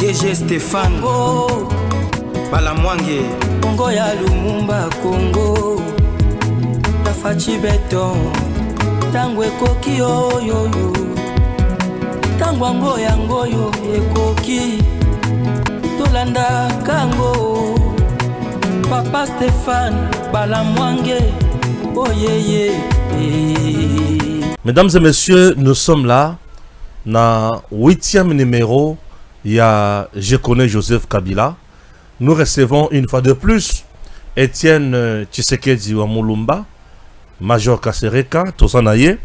DG Stéphane Balamwange Congo ya Lumumba Congo Tafachi Beton Tangwe koki yo Tangwango yango yo ekoki Tolanda kango Papa Stéphane Balamwange oh yeah. Mesdames et messieurs, nous sommes là dans le 8e numéro. Il y a Je connais Joseph Kabila. Nous recevons une fois de plus Étienne Tshisekedi wa Mulumba, Major Kasereka, Tozanaye.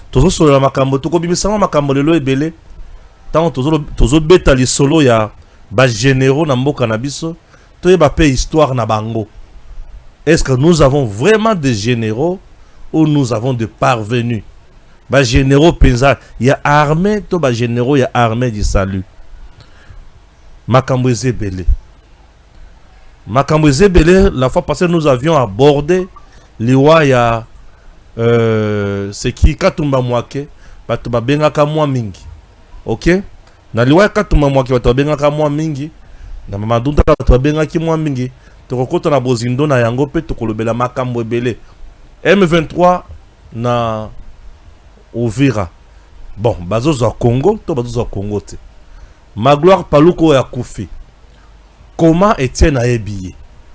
Tozo solo makambo to kobimisama makambo lelo ebele. Tant tozo beta li solo ya ba généraux na mboka na biso, to yeba pe histoire na bango. Est-ce que nous avons vraiment des généraux ou nous avons des parvenus? Bah généraux penza, il y a armée, to ba généraux, il y a armée du salut. Makambo Ezebele. Makambo Ezebele, la fois passée nous avions abordé liwa ya c'est qui Katumba Mwake, batuba bengaka mwa mingi. OK? Na liwa Katumba Mwake batuba bengaka mwa mingi, na mamadunda batuba bengaki mwa mingi. Tokokota na bozindo na yango pe tokolobela makambo ebele. M23 na Uvira. Bon, bazozo Congo, to bazozo Congo te. Magloire Paluku ya Koufi. Comment Étienne a ébillé?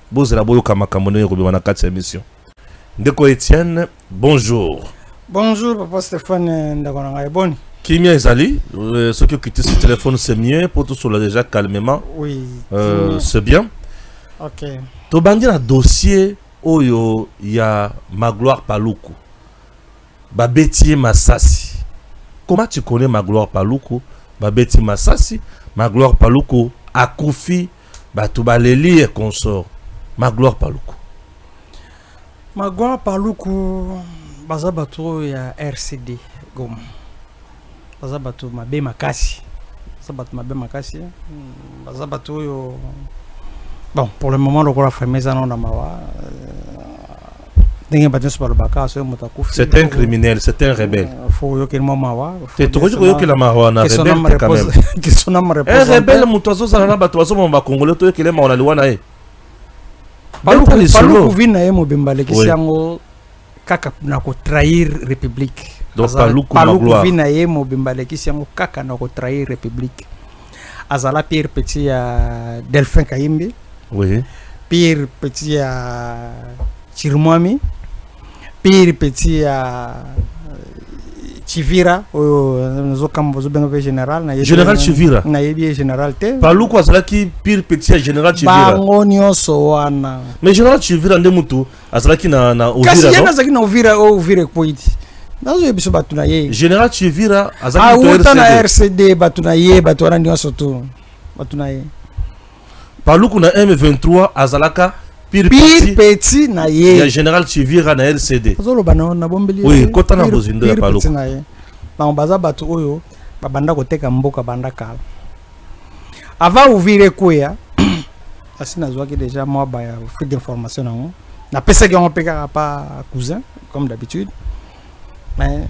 Bozela boyo kama kamone ko na kati émission. Ndeko Étienne, bonjour. Bonjour Papa Stéphane ndakona eboni. Kimia Ezali, ceux qui quittent ce téléphone c'est mieux pour tout cela déjà calmement. Oui. C'est bien. OK. To bandi na dossier oyo ya Magloire Paluku. Babeti Masasi. Comment tu connais Magloire Paluku? Babeti Masasi, Magloire Paluku akufi batubaleli et consort. Magloire Paluku. Magloire Paluku bazabatu ya RCD Goma. Bazabatu mabe makasi. Bazabatu mabe makasi. Bazabatu yo. Bon, pour le moment le la famille ça non mawa. C'est un criminel, c'est un rebelle. C'est trop que la marijuana rebelle quand même. Un rebelle mutozo zana batozo mba congolais to que les maona liwana e. Paluku vina e mobimbale kisiango kaka na ko trahir république. Donc Paluku vina e mobimbale kisiango kaka na ko trahir république. Azala Pierre Petit ya Delphin Kayimbi. Oui. Pierre Petit ya Chirumwami. Pierre Petit à Chivira Général Chivira na yebi général te Paluku azalaki Pierre Petit à Général Chivira bango nyonso wana mais Général Chivira ndemutu azalaki na Uvira kasi yana azalaki na Uvira kwiti nazo yebiso batu na ye Général Chivira azalaki na RCD batu na ye batu wana nyonso tu batu na ye Paluku na M23 azalaka Pierre Petit na ye. Il y a Général Chivira na LCD. Oui, kota na bozindo ya Paluku. Ba baza batu oyo babanda koteka mboka banda kala. Ava Uvira kuya. Asina zwaki déjà moi ba ya fait d'information nango. Na pesa ki on peka pas cousin comme d'habitude. Mais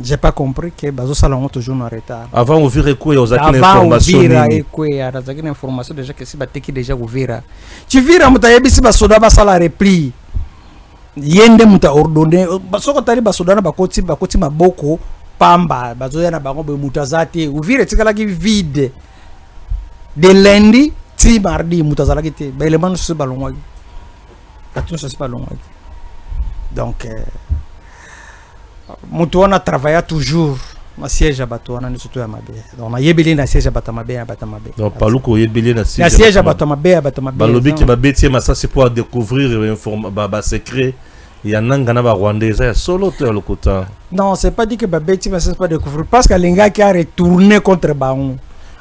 j'ai pas compris que bazo salon toujours en retard. Avant Uvira kuya ozaki na information. Uvira kuya azaki na information déjà que si bateki déjà Uvira. Chivira mutayebi si basoda basala repli. Yende muta ordonné basoko tali basoda na bakoti maboko pamba bazoya na bango be mutazati Uvira tikala ki vide. De lundi ti mardi mutazala ki te ba élément se balongwa. Katun se balongwa. Donc Mutuana travaille toujours na siège Batuana ni surtout ya mabe. Donc na yebeli na siège Batamabe ya Batamabe. Donc Paluku yebeli na siège Batamabe ya Batamabe. Balobi ki babeti masa c'est pour découvrir ba secret. Il y a nanga na ba Rwandais ya solo to lokota. Non, c'est pas dit que babeti masa c'est pas découvrir parce que Linga qui a retourné contre Bango.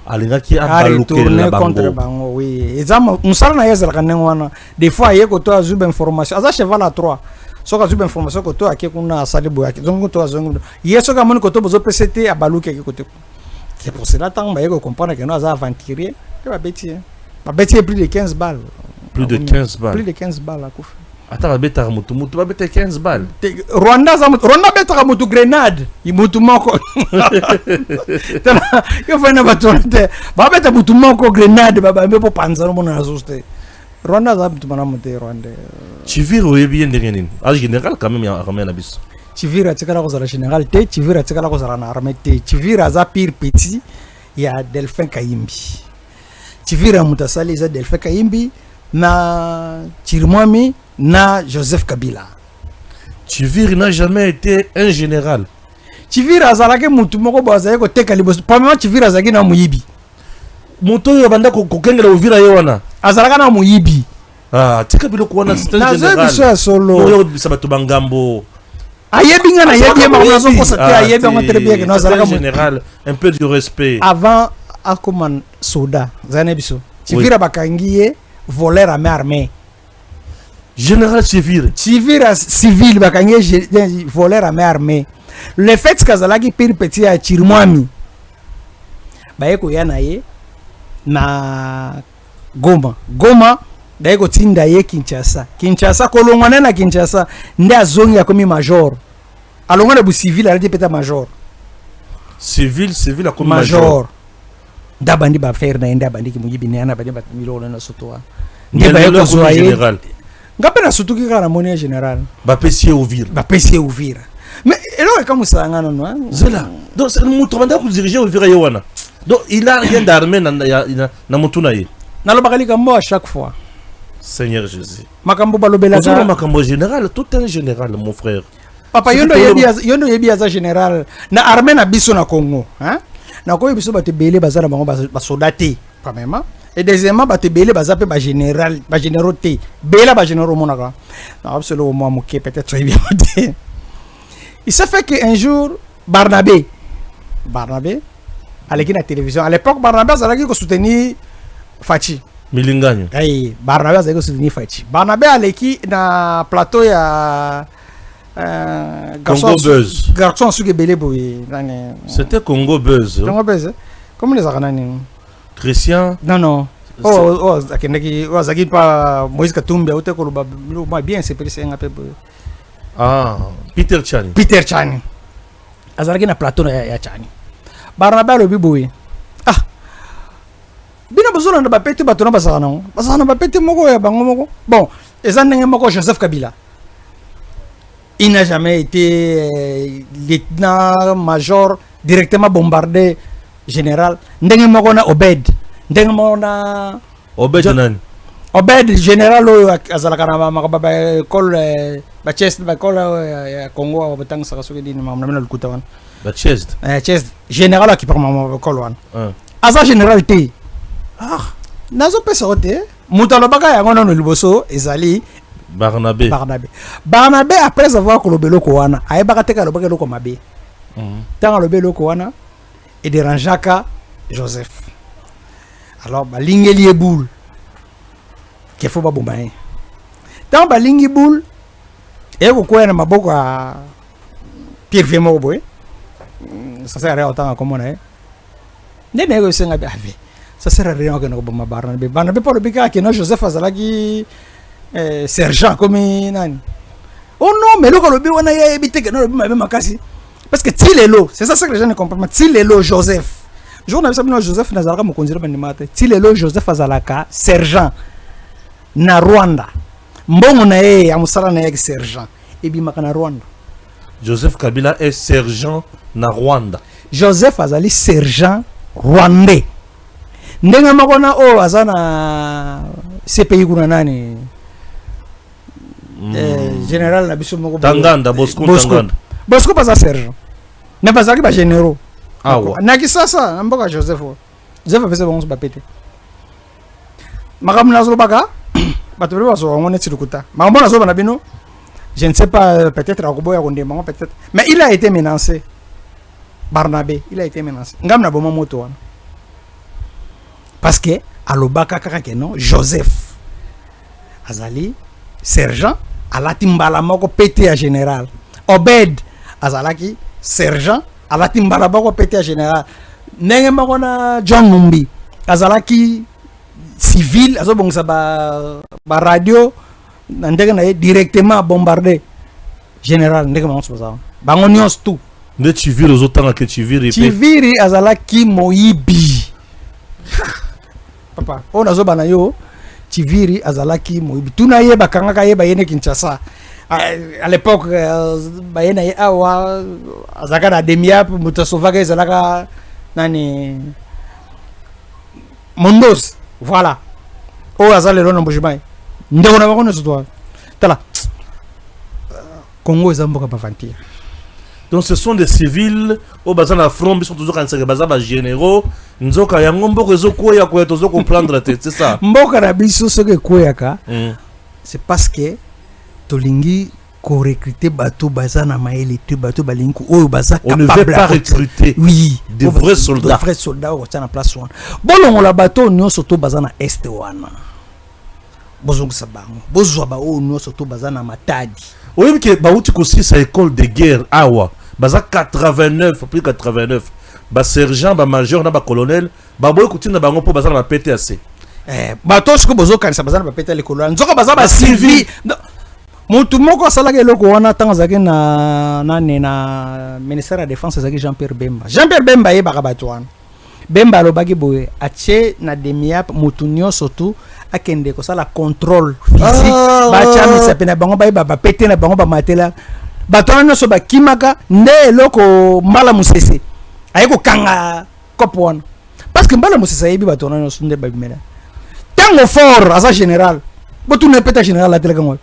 Alinga qui a retourné contre Bango. Oui, exemple musala na yezela kanengwana. Des fois yeko to azuba information. Aza cheval à 3. Soka zuba information ko to ake kuna salibo yake donc to azongo yeso ka moni ko to bozo PCT abaluke ke côté c'est pour cela tant ba yeko comprendre que nous a aventurier que ba bêtier plus de 15 balles plus de 15 balles à coup Attends, babeta mutu babeta 15 balles. Rwanda beta mutu grenade. Mutu moko. Yo fana batonte. Babeta mutu moko grenade baba mbepo panzano mona azuste. Rwanda za mutu mana mute Rwanda. Chiviro yebi ndengenin. En général quand même ya ramena biso. Chivira tikala ko za général te, Chivira tikala ko za na armée te. Chivira za pire petit ya Delphin Kayimbi. Chivira mutasali za Delphin Kayimbi na Chirimwami na Joseph Kabila. Chiviri n'a jamais été un général. Chiviri azalaki mutu moko bazaye ko teka liboso. Premièrement Chiviri azalaki na muyibi. Moto yo banda ko kengela Uvira yo wana. Azalaka na muyibi. Ah, tika biloko wana c'est un général. Na biso ya solo. Yo bisabato bangambo. Ayebi nga na yebi ma raison ko c'était ayebi ngo très bien que no azalaka général, un peu du respect. Avant akoman soda, zane biso. Chiviri bakangiye voleur à main armée. Général civil. Civil bakangiye voleur à main armée. Le fait kazalaki pire petit à Chirimwami. Bayeko yana ye na Goma. Goma daiko tinda ye Kinshasa. Kinshasa kolongwana na Kinshasa nde azongi ya komi major. Alongwana bu civil aladi peta major. Civil a komi major. Ndabandi ba faire na enda bandi ki muyibi ne ana bandi ba milo na sotoa. Nde bayeko zo général. Ngape na sutuki kana moni général. Ba pesier Uvira. Ba pesier Uvira. Mais alors comme ça ngana no. Zela. Donc c'est mutu banda ko diriger Uvira yo wana. Donc il a rien d'armée na mutuna ye. Na lo bakali kambo à chaque fois. Seigneur Jésus. Makambo balobela ka. Makambo général, tout un général mon frère. Papa yondo yebi aza général na armée na biso na Congo, hein? Na ko biso ba te belé bazala bango ba soldaté premièrement et deuxièmement ba te belé bazape ba général, ba générauté. Bela ba généraux monaka. Na absolument moi moké peut-être bien. Il s'est fait qu'un jour Barnabé à la télévision à l'époque Barnabé azalaki ko soutenir Fachi Milinganyo. Hey, Barnabé azalaki ko soutenir Fachi. Barnabé aleki na plateau ya Congo Buzz. Garçon suke belé boy. C'était Congo Buzz. Congo Buzz. Comment les akanani? Christian. Non. Oh, akendaki azaki pa Moïse Katumbi ote ko ba bien c'est précis un peu. Ah, Peter Chani. Azalaki na plateau ya Chani. Barnabé lobi boy. Ah. Bina bozona na ba pete batona basana. Basana ba pete moko ya bango moko. Bon, ezandenge moko Joseph Kabila. Il n'a jamais été lieutenant-major directement bombardé général. Ndenge moko na Obed. Ndenge moko na Obed nani? Obed général azalaka na makaba école ba chest ba école ya Congo batang saka soki dini mamna na lukuta wan. Ba chest. Chest général qui par mama école wan. Asa général T. Ah, nazo pesa ote. Mutalo baka ya ngona no liboso ezali Barnabé après avoir kolobelo ko wana ayebaka te kalobaka loko mabe. Tanga lobelo ko wana et dérangeaka Joseph. Alors balingeli eboul qu'il faut pas bomber. Tant balingi boule et ko na maboko a Pierre Vemo boy. Ça sert à rien autant comme on est. Ne négocier ngabe ave. Ça sert à rien que no bomba Barnabé. Barnabé pour le bika que no Joseph azalaki sergent comme nani. Oh non, mais le kolobi wana ya ebite que no lobi mabe makasi. Parce que Tilelo, c'est ça que les gens ne comprennent pas. Tilelo Joseph. Journaliste Joseph nazalaka mokonzira bandimate. Tilelo Joseph azalaka sergent na Rwanda. Mbongo na ye amusala na ye sergent. Ebimaka na Rwanda. Joseph Kabila est sergent na Rwanda. Joseph azali sergent rwandais. Ndenga makona o azana CPI kuna nani? Général na biso moko Tanganda Bosco Tanganda. Bosco pas sergent. Na bazaki ba généraux. Ah ouais. Na kisasa mboka Joseph. Joseph pesa bongo ba pété. Makam nazo baka batubeli baso ngone tsilukuta. Makambo nazo bana bino. Je ne sais pas, peut-être à Koboya Kondémango, peut-être. Mais il a été menacé. Barnabé, il a été menacé. Ngam na boma moto wana. Parce que alobaka kaka ke non Joseph azali sergent alati mbala moko pété à général. Obed azalaki sergent alati mbala moko pété à général. Ndenge moko na John Numbi azalaki civil azobongisa ba radio ndenge na ye directement bombardé général ndenge bango soza bango nyonso tout nde Chiviri ozotanga ke Chiviri Chiviri azalaki moyibi papa on azobana yo Chiviri azalaki moyibi tuna ye bakangaka ye bayene Kinshasa à l'époque bayena ye awa azaka na demiap mutasovaka ezalaka nani Mondos voilà o azale lona mbujimai ndeko na bakona sotwa tala Congo ezamboka bavantir. Donc ce sont des civils au bazar la front, ils sont toujours en bazar généraux. Nzoka ya ngombo rezo koya ko tozo comprendre la tête, c'est ça. Mboka na biso soke koyaka. C'est parce que tolingi ko recruter bateau bazar na maele te bateau balingu oyo bazar capable. On ne veut pas recruter. Oui, des vrais soldats. Des vrais soldats au na place one. Bolongo la bateau nyo soto bazar na est wana. Bozongo sabango. Bozwa ba o nyo soto bazar na matadi. Oui, que Baouti aussi sa école de guerre awa. Baza 89, plus 89. Ba sergent, ba major, na ba colonel, ba boy kuti na bango po baza na PTAC. Bato siko bozo kanisa baza na PTAC le colonel. Nzoka baza ba civil. Mutu moko salaka eloko wana tanga zaki na nani na ministère de la défense zaki Jean-Pierre Bemba. Jean-Pierre Bemba ye baka bato wana. Bemba lo baki boye ache na demiap mutu nyonso tu akende ko sala contrôle physique bacha misa pena bango ba pété na bango ba matela batona nyonso ba kimaka nde eloko mbala musese ayeko kanga kopo wana parce que mbala musese yebi batona nyonso nde ba bimela tango fort asa général botu ne peta général la tele kango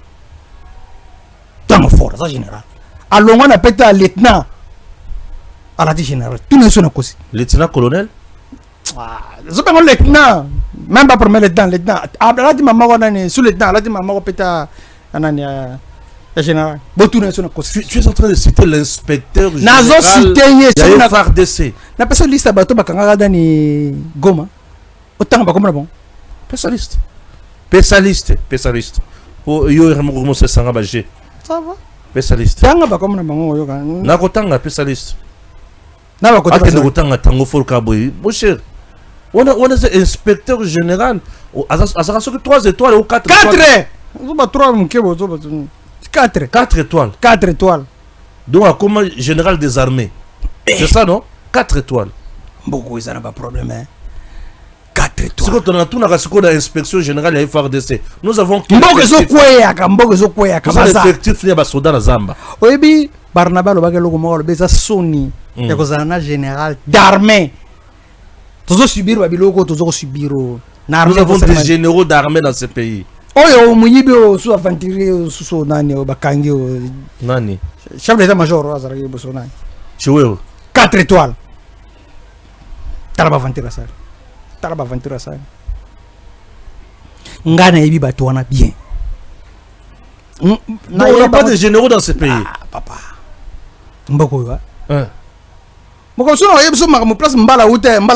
tango fort asa général alongo na peta lieutenant ala di général tout ne sona kosi lieutenant colonel je peux le lieutenant même pas premier lieutenant là dit maman on est sous lieutenant là dit maman peta anani général botu na sona kosi tu es en train de citer l'inspecteur général nazo citer ye na FARDC na personne liste bato bakanga dani Goma autant ba comme bon spécialiste pour yo remo se sanga ba G ça va spécialiste tanga ba comme bon yo kan na kotanga spécialiste na ba kotanga na kotanga tango folka boy mon cher on est inspecteur général azaka soki 3 étoiles ou 4 étoiles 3 mkebo 4 étoiles 4 étoiles donc comme général des armées c'est ça non 4 étoiles beaucoup ils n'ont pas problème hein 4 étoiles c'est quand on a tout na kasiko da inspection générale ya FARDC nous avons mboko zo koya ka baza effectif ya ba soda na zamba oyebi Barnaba lo bakelo ko moko lo beza soni ya kozana général d'armée tozo subir ba biloko tozo subiro na nous avons des généraux d'armée dans ce pays oyo muyibi o su avantiri su nani o bakangi o nani chef d'état major azara yibo so nani chiwewe 4 étoiles talaba avantira sa ngana yebi bato wana bien on n'a pas de généraux dans ce pays papa mboko yo hein mboko so yebi so makamu place mbala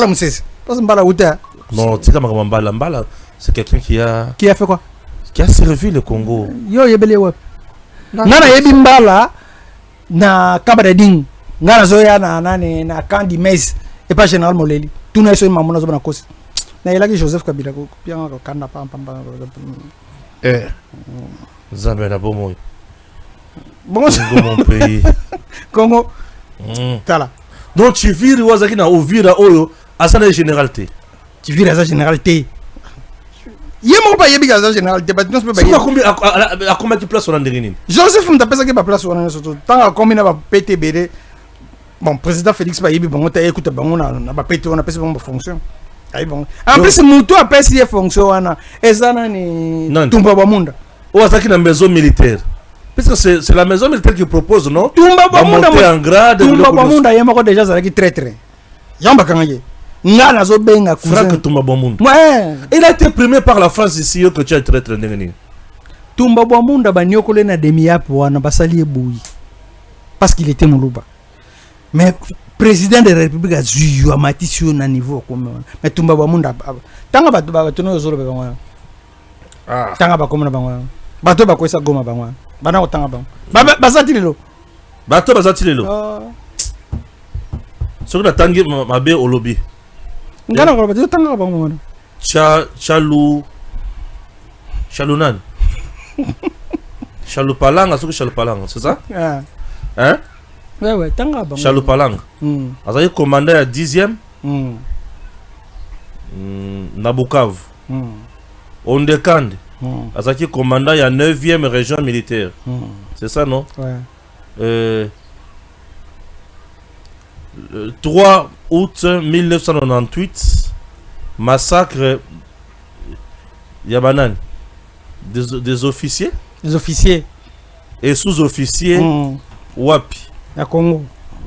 musese place mbala uta non tika makamu mbala c'est quelqu'un qui a fait quoi qui a servi le Congo yo yebele wa ngana yebi mbala na kabading ngana zo ya na nani na kandi mes et pas général Moleli tout na so mamona zo na kosi na elaki Joseph Kabila ko bien ko kanda pam Zambé na bomo mon pays Congo tala donc Chiviri wazaki na Uvira oyo asana généralité Chiviri asa généralité yemo pas yebi asa généralité ba non pas combien à combien de place on a ndengini Joseph mtapesa ke ba place on a surtout tant comme na ba PTBD bon président Félix Bayebi bon ta écoute bango na ba PT on a pesa bon fonction ay bon en plus mutu a pesa ye fonction wana ezana ni Tumba Bamunda ou azaki na maison militaire parce que c'est la maison militaire qui propose non Tumba Bamunda en grade Tumba Bamunda yema ko déjà zalaki très yamba kangaye ngana zo benga cousin Franck Tumba Bamunda ouais il a été primé par la France ici que tu as très ndengeni Tumba Bamunda banyokole na demi-ap wana basali ebouyi parce qu'il était muluba mais président de la République a eu un na niveau comme mais Tumba Bamunda tanga bato no zolo bangwa tanga ba comme na bangwa bato ba koisa Goma bangwa bana ko tanga bangwa bazati lelo so na tangi mabe olobi ngana ko bato tanga bangwa chalunan Chaloupalang, Chaloupalang, c'est ça? Ah. Hein? Ouais, tanga bango. Chaloupalang. Azali commandant à 10e. Nabukav. Ondekande. Azali commandant à 9e région militaire. C'est ça, non? Ouais. 3 août 1998, massacre Yabanan des officiers. Les officiers et sous-officiers wapi ya Congo.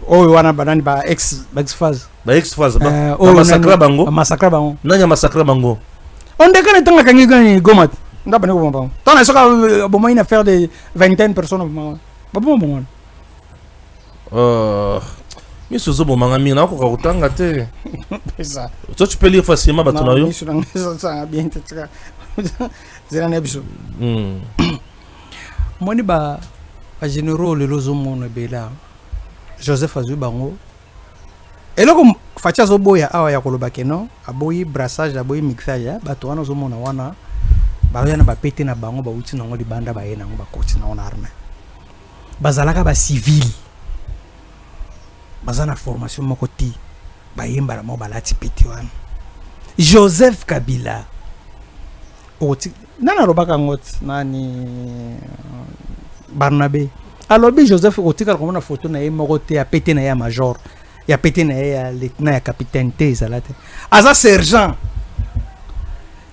Oh wana banani ba ex-phase. Ba ex-phase ba massacre bango. Massacre bango. Nanya massacre bango. On décale tanga kangi gani gomat. Ndaba ne ko bango. Tana soka bon une affaire de 20 personnes ba bon. Mais ce zo bomanga mina ko kutanga te. C'est ça. Toi tu peux lire facilement batunayo. Ça bien teka. Zera nebiso. Moni ba généraux le lozo mona bela. Joseph Azui bango. Eloko facha zo boya awa ya koloba keno, aboyi brassage, aboyi mixage, bato wana zo mona wana. Ba yana ba pété na bango ba uti na ngo di banda ba yena ngo ba koti na ona armée. Bazalaka ba civil. Bazana formation moko ti ba yemba mo balati peti wana. Joseph Kabila. Oti nana robaka ngot nani Barnabé. Alors bi Joseph otika comme na photo na moko te a pété na ya major. Ya pété na ya lieutenant ya capitaine te zalate. Aza sergent.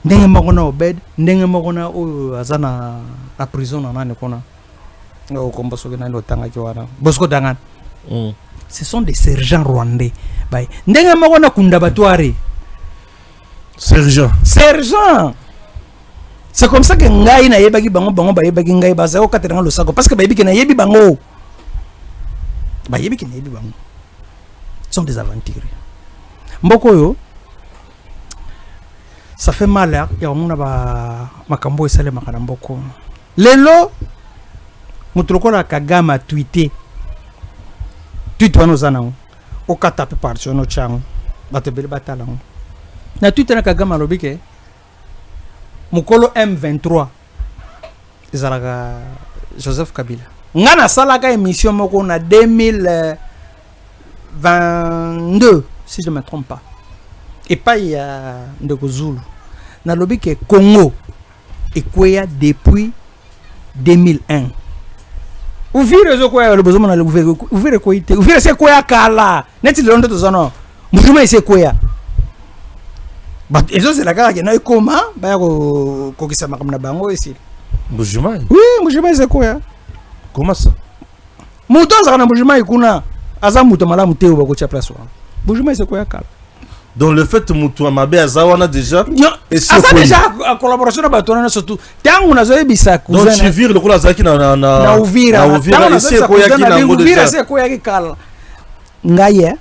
Ndenge moko na obed, ndenge moko na o azana a prison na nani kona. O komba soki na lotanga ki wana. Bosco Dangan. Ce sont des sergents rwandais. Bay. Ndenge moko na kunda batware. Sergent. C'est comme ça que ngai na yebaki bango ba yebaki ngai ba za okatera lo sako parce que ba yebiki na yebi bango. Ba yebiki na yebi bango. Ce sont des aventuriers. Mboko yo ça fait mal ya mona ba makambo esale makana mboko. Lelo mutulokola Kagame tweeté. Tweet wana zanango. Okata pe parti no chango. Batebele batala. Na tweet na Kagame lobike. Mukolo M23 ezalaka Joseph Kabila. Ngana salaka émission moko na 2022 si je me trompe pas. Et pas il y a ndeko Zulu. Na lobi ke Congo ekweya depuis 2001. Ouvire zo kwa le besoin na ouvire ko ite. Ouvire se kwa kala. Neti le ndo tozano. Mujuma ise kwa. But eso c'est la gare qui n'a comment ba ko kisa makamna bango ici. Mujuma. Oui, Mujuma c'est quoi? Comment ça? Mutonza kana Mujuma ikuna aza muto malamu teo ba ko cha place wa. Mujuma c'est quoi kala? Donc le fait mutu amabe azawana déjà et c'est déjà en collaboration ba tona surtout tangu nazo ebisa cousin. Donc Chivir le kola zaki na Uvira. Uvira c'est quoi yaki na ngo déjà. Uvira c'est quoi yaki kala? Ngaye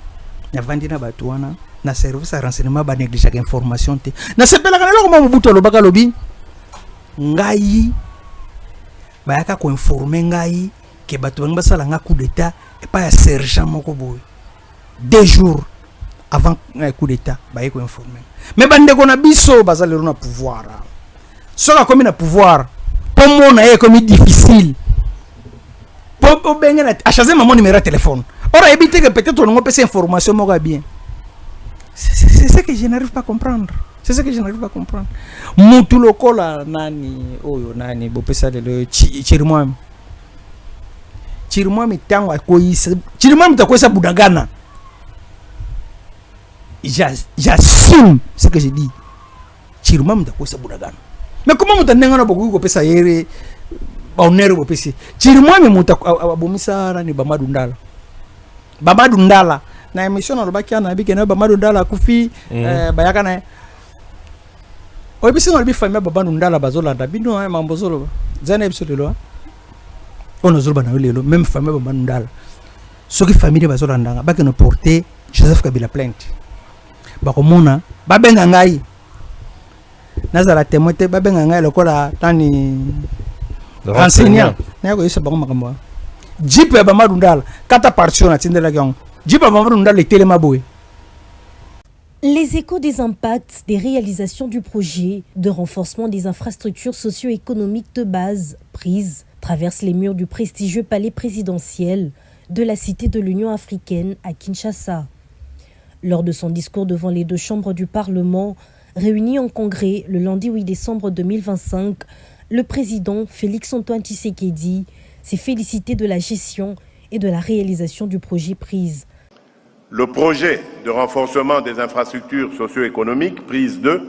na vandina batwana. Na service à renseignement ba négliger information te na sepela kana loko mabuto lobaka lobi ngai ba yaka ko informer ngai ke bato banga sala nga coup d'état et pas ya sergent moko boy 2 jours avant un coup d'état ba yako informer mais bande ko na biso bazalero na pouvoir soka comme na pouvoir pour mona e comme difficile pour benga na achazer mon numéro de téléphone ora éviter que peut-être on peut ces information moko bien. C'est ce que je n'arrive pas à comprendre. C'est ce que je n'arrive pas à comprendre. Mutulokola nani oyo nani bopesa le chirimwami. Chirimwami tango akoisa. Chirimwami takoisa budagana. J'assume ce que je dis. Chirimwami takoisa budagana. Mais comment mutanenga na boku kopesa yere ba onere bopesi. Chirimwami mutabomisa nani Bamadu Ndala. Bamadu Ndala. Na émission na lobaki na biki na Bamadu Ndala kufi bayaka na oyebisi na bi famille Bamadu Ndala bazolanda bino mambo zolo zana episode lo ono zolo bana lelo même famille Bamadu Ndala soki famille bazolanda baki no porter Joseph Kabila plainte bakomona babenga ngai nazala témoin te babenga ngai lokola tani enseignant na ko yesa bango makambo jipe ya Bamadu Ndala kata partition na tindela kyong. Les échos des impacts des réalisations du projet de renforcement des infrastructures socio-économiques de base prises traverse les murs du prestigieux palais présidentiel de la Cité de l'Union africaine à Kinshasa. Lors de son discours devant les deux chambres du Parlement, réunies en congrès le lundi 8 décembre 2025, le président Félix-Antoine Tshisekedi s'est félicité de la gestion et de la réalisation du projet PRISE. Le projet de renforcement des infrastructures socio-économiques, PRISE 2,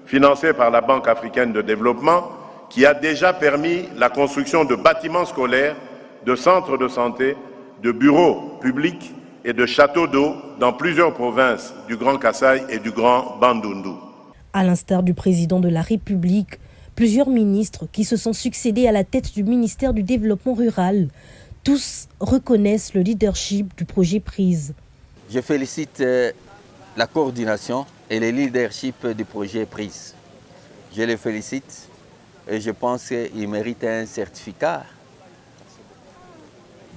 financé par la Banque africaine de développement, qui a déjà permis la construction de bâtiments scolaires, de centres de santé, de bureaux publics et de châteaux d'eau dans plusieurs provinces du Grand Kasaï et du Grand Bandundu. À l'instar du président de la République, plusieurs ministres qui se sont succédés à la tête du ministère du Développement rural, tous reconnaissent le leadership du projet PRISE. Je félicite la coordination et le leadership du projet PRISE. Je les félicite et je pense qu'ils méritent un certificat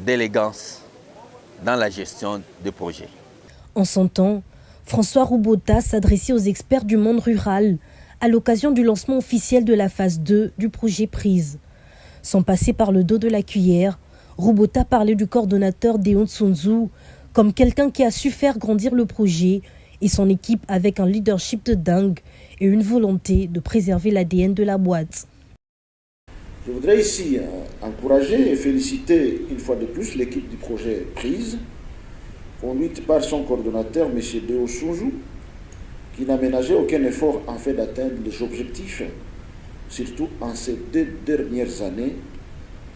d'élégance dans la gestion du projet. En son temps, François Roubota s'adressait aux experts du monde rural à l'occasion du lancement officiel de la phase 2 du projet PRISE. Sans passer par le dos de la cuillère, Roubota parlait du coordonnateur Deon Tsunzu comme quelqu'un qui a su faire grandir le projet et son équipe avec un leadership de dingue et une volonté de préserver l'ADN de la boîte. Je voudrais ici encourager et féliciter une fois de plus l'équipe du projet PRISE, conduite par son coordonnateur, M. Deon Tsunzu, qui n'a ménagé aucun effort en fait d'atteindre les objectifs, surtout en ces 2 dernières années,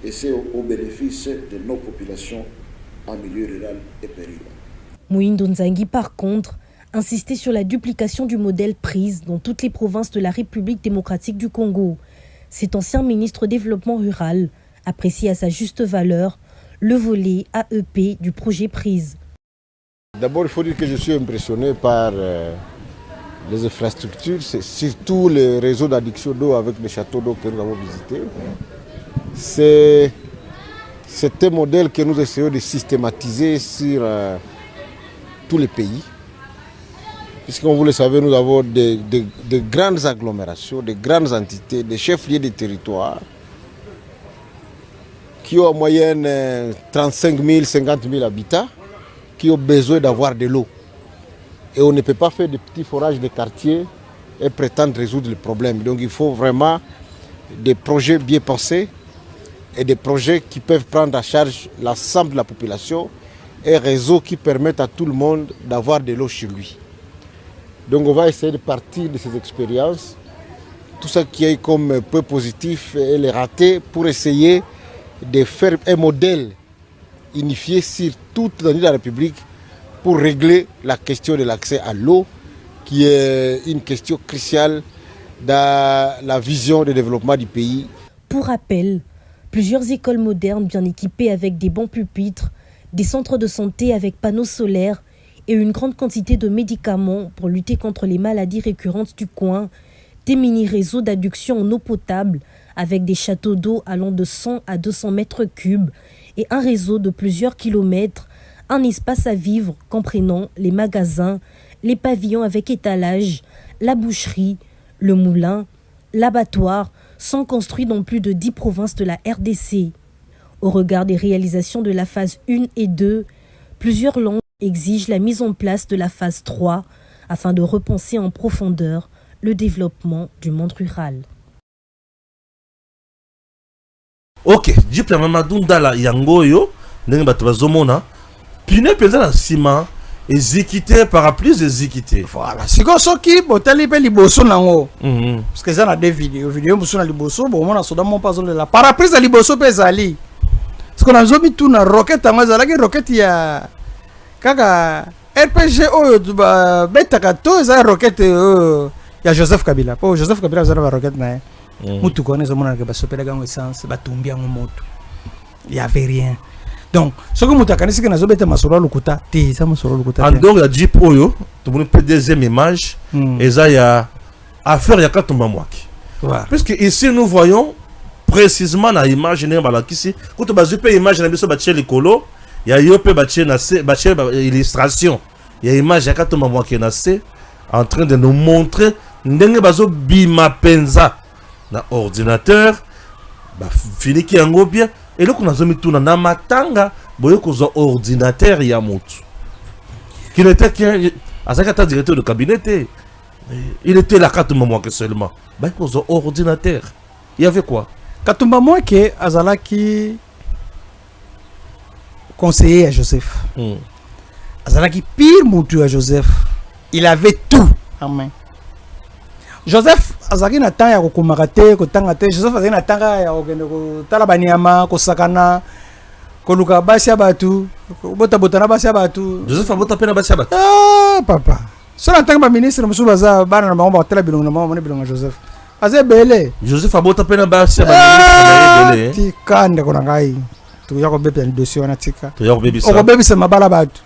et c'est au bénéfice de nos populations en milieu rural et périurbain. Mouindo Nzangi, par contre, insistait sur la duplication du modèle PRISE dans toutes les provinces de la République démocratique du Congo. Cet ancien ministre développement rural apprécie à sa juste valeur le volet AEP du projet PRISE. D'abord, il faut dire que je suis impressionné par les infrastructures, c'est surtout le réseau d'adduction d'eau avec les châteaux d'eau que nous avons visités. C'est un modèle que nous essayons de systématiser sur tous les pays. Puisque, comme vous le savez, nous avons de grandes agglomérations, de grandes entités, des chefs-lieux de territoire qui ont en moyenne 35 000, 50 000 habitants qui ont besoin d'avoir de l'eau. Et on ne peut pas faire des petits forages de quartier et prétendre résoudre le problème. Donc il faut vraiment des projets bien pensés et des projets qui peuvent prendre en charge l'ensemble de la population et un réseau qui permettent à tout le monde d'avoir de l'eau chez lui. Donc on va essayer de partir de ces expériences, tout ça qui est comme peu positif et les rater pour essayer de faire un modèle unifié sur toute la République pour régler la question de l'accès à l'eau, qui est une question cruciale dans la vision de développement du pays. Pour rappel, plusieurs écoles modernes bien équipées avec des bons pupitres, des centres de santé avec panneaux solaires et une grande quantité de médicaments pour lutter contre les maladies récurrentes du coin, des mini-réseaux d'adduction en eau potable avec des châteaux d'eau allant de 100 à 200 mètres cubes et un réseau de plusieurs kilomètres, un espace à vivre comprenant les magasins, les pavillons avec étalage, la boucherie, le moulin, l'abattoir sont construits dans plus de 10 provinces de la RDC. Au regard des réalisations de la phase 1 et 2, plusieurs langues exigent la mise en place de la phase 3 afin de repenser en profondeur le développement du monde rural. Ok, Djiplé Mamadou Ndala Yangoyo, ndenge bato bazomona, pine penza na sima, ezikité parapluie ezikité. Voilà, siko soki botali pe liboso nango. Parce que ça na deux vidéos musu na liboso, bon mona soda mon pas la parapluie za liboso pe zali. Parce qu'on a zomi tout na roquette ngazala ki roquette ya kaka RPG oyo ba betaka to za roquette ya Joseph Kabila. Po Joseph Kabila za ba roquette na. Mutu connaît mona ke ba sopela gango essence ba tumbia ngo moto. Il y avait rien. Donc, ce que nous avons dit, c'est que nous avons masoro lukuta, ti ça masoro lukuta. En donc la Jeep Oyo, tu vois une deuxième image, et ça y a affaire ya katomba mwaki. Puisque ici nous voyons précisément la image néerlandais ici, quand tu vas une image na biso batie likolo, il y a yope batie na se batie illustration. Il y a image ya katomba mwaki na se en train de nous montrer ndenge bazo bima penza na ordinateur bah fini qui yango bien et là qu'on a zomi tout na matanga boye ko zo ordinateur ya motu qui n'était qu'un Azakata directeur de cabinet il était là Katumba Mwake seulement bah ko zo ordinateur il y avait quoi Katumba Mwake azalaki conseiller à Joseph azalaki pire mutu à Joseph il avait tout en main Joseph azaki na temps ya kokumaka te kotanga te Joseph azaki na temps ya kokende kotala banyama kosakana koluka basi ya batu bota na basi ya batu Joseph abota pena basi ya batu ah papa sola ntanga ba ministre musu baza bana na bango batela bilongo na mama bilongo Joseph aze bele Joseph abota pena basi ya ba ministre na bele tikande kona ngai tuya ko bepe dossier wana tika tuya ko bebisa ko bebisa mabala batu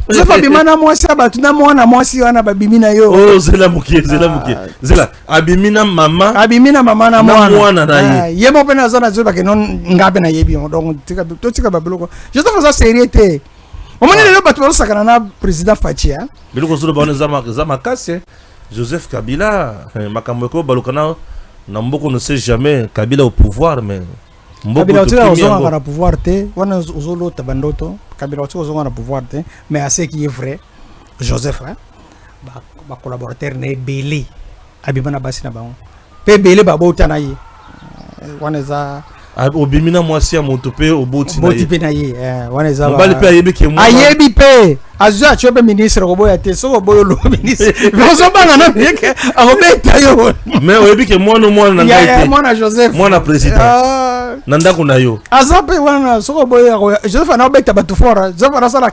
Joseph abimana mwasi abatu na mwana mwasi wana babimina yo oh zela mukie zela abimina mama na mwana na ye mo pena zona zo bake non ngabe na yebi donc tika babuloko Joseph za seriété omoni lelo batu balosakana na président Fachi hein biloko zo bana za makase Joseph Kabila makambo ko balokana na mboko ne sait jamais Kabila au pouvoir mais Kabila tika ozonga na pouvoir te wana ozolo tabandoto Kabila tika ozonga na pouvoir te mais à ce qui est vrai Joseph hein ba collaborateur ne belé abimana basi na bango pe belé ba bota na ye wana za obimina mwasi ya moto pe oboti na ye wana za ba pe ayebi ke mo ayebi pe azwa chobe ministre ko boya te so boyo lo ministre bozo bana na yeke akobeta yo mais oyebi ke mwana na ngai te mwana Joseph mwana président nanda kuna yo azape wana so boyo Joseph na obeta batu fora Joseph na sala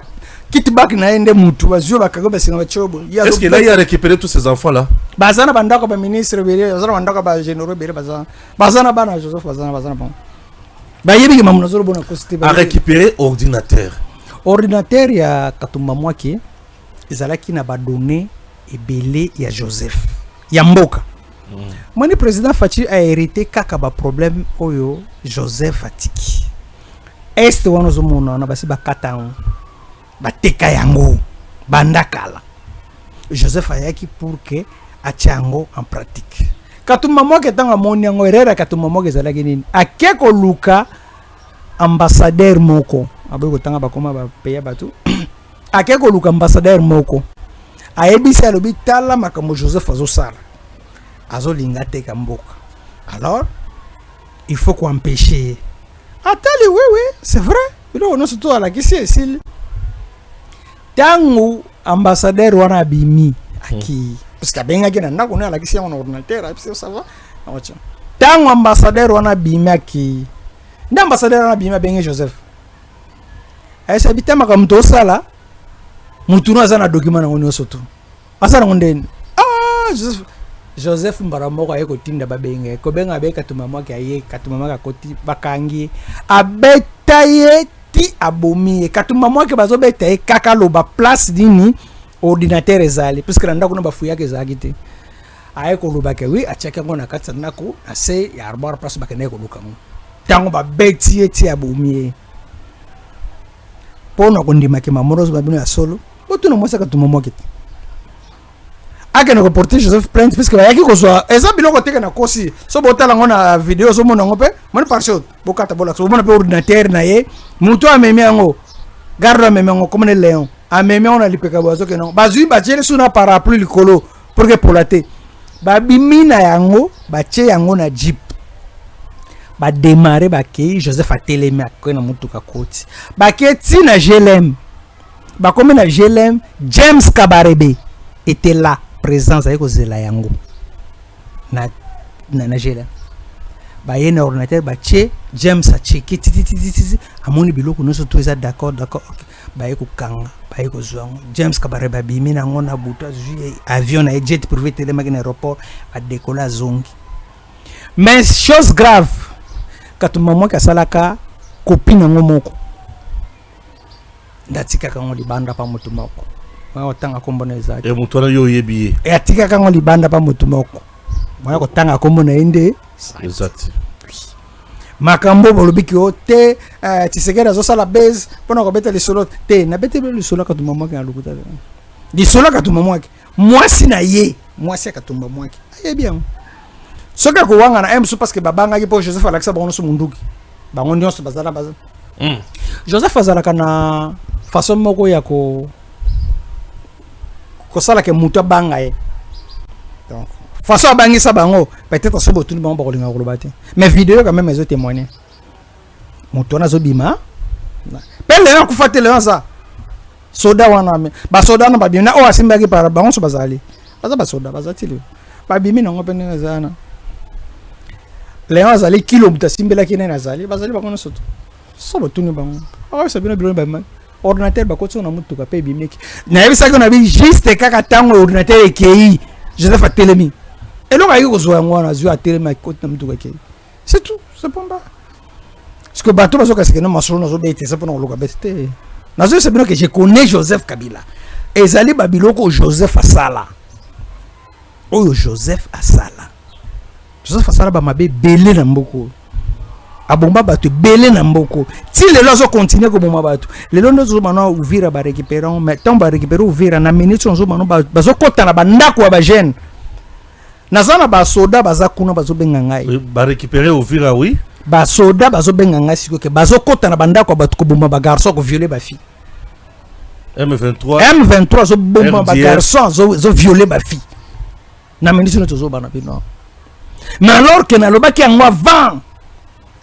kitback na ende mutu bazio bakago basinga bachobo est-ce que là il a récupéré tous ces enfants là bazana bandako ba ministre bele bazana bandako ba généraux bele bazana bana Joseph bazana bon ba yebi ke mamuno zolo bona kosti a récupérer ordinateur ya Katumba Mwake ezalaki na ba données ebele ya Joseph ya mboka moni président Fachi a hérité kaka ba problème oyo Joseph atiki est wana zo mona na basi ba katango bateka yango bandakala Joseph ayaki pour que atiango en pratique Katumba Mwake tanga moni yango erera Katumba Mwake ezalaki nini akeko luka ambassadeur moko aboyeko tanga bakoma ba paye batu akeko luka ambassadeur moko ayebisa lobi tala makambo Joseph azosala azolinga te kamboka alors il faut qu'on empêcher atali oui c'est vrai bilo no surtout à la kisi tangu ambassadeur wana abimi aki parce que benga kena ndako na la kisi on ordinateur et ça va tangu ambassadeur wana abimi aki nda ambassadeur wana abimi benga Joseph aisa bitama ka mto sala mutu na zana document na ngoni osoto asana ngondeni Joseph Mbaramoko ayeko tinda babenge ko benga be Katumba Mwake aye Katumba Mwake koti bakangi abeta ye ti abomi Katumba Mwake bazobeta ye kaka lo ba place dini ordinateur ezali parce que ndako na bafu yake ezaki te ayeko lo bake wi achaka ngona katsa nako ase ya arbar place bakene ko lukango tango ba beti ye ti abomi pona ko ndima ke mamorozo babino ya solo botuno mwasa Katumba Mwake akena ko porter Joseph plainte parce que yaki ko so eza biloko teke na kosi so botala ngona video so mona ngope moni parshot bokata bola so mona pe ordinateur na ye muto amemi yango garde amemi yango comme le léon amemi on a lipeka bozo ke non bazui ba jele suna parapluie likolo pour que polate ba bimina yango ba che yango na jeep ba démarrer ba ke Joseph atelemi akona mutuka koti ba ke ti na GLM ba comme na GLM James Kabarebe était là présence avec ozela yango na GLM ba yena ordinateur ba che James a checké titi amoni biloko noso to eza d'accord okay. Ba yeko kanga ba yeko zwango James Kabareba bimi na ngona buta juillet avion na jet privé telema na aéroport a décoller zongi mais chose grave Katumba Mwake asalaka copine ngo moko ndatika kango libanda pa moto moko otanga kombona ezaki mutwana yo yebiye atika kango libanda pa moto moko moya kotanga kombona ende exact makambo bolobiki o te Tshisekedi azosala base pona ko beta lisolo te na bete lisolo Katumba Mwake na lukuta lisolo Katumba Mwake mwasi na ye mwasi Katumba Mwake aye bien soki akowanga na m so parce que babangaki mpo Joseph alakisa bango nyonso munduki bango nyonso bazala Joseph azalaka na façon moko ya kosalaka moto abanga ye donc façon abangisa bango peut-être so botuni bango bakolinga koloba te mais vidéo quand même ezo témoigner moto wana azobima pe lelo akufa te lelo aza soda wana basoda na babimi na oyo asimbaki para bango so bazali baza basoda bazati lelo babimi nango mpe ndenge ezana lelo azali kilo moto asimbelaki nene azali bazali bango nyonso to so botuni bango akabisa bino biloni bamai ordinateur bakoti na mutuka mpe ebimeki nayebisaki na bi juste kaka ntango ordinateur ekei Joseph atelemi eloko ayiki kozwa yango wana azwi atelemi akoti na mutuka ekei c'est tout c'est bon ba parce que bato bazokaseke na masolo nazobetesa mpona koluka bese te nazoyesa bino ke je connais Joseph Kabila ezali babiloko Joseph asala oyo Joseph asala bamabe ebele na mboko abomba bato ebele na mboko ti lelo azokontinue koboma bato lelo nde ozobana Uvira barécupérant mais ntango barécupéré Uvira na minute ozobana bazokɔta na bandako ya bagene naza na basoda baza kuna bazobenga ngai barécupéré Uvira oui basoda bazobenga ngai sikoyo ke bazokɔta na bandako ya bato koboma bagarçon koviole bafille M23 azoboma bagarçon azoviole bafille na minute nde tozobana bino mais alors ke nalobaki yango avant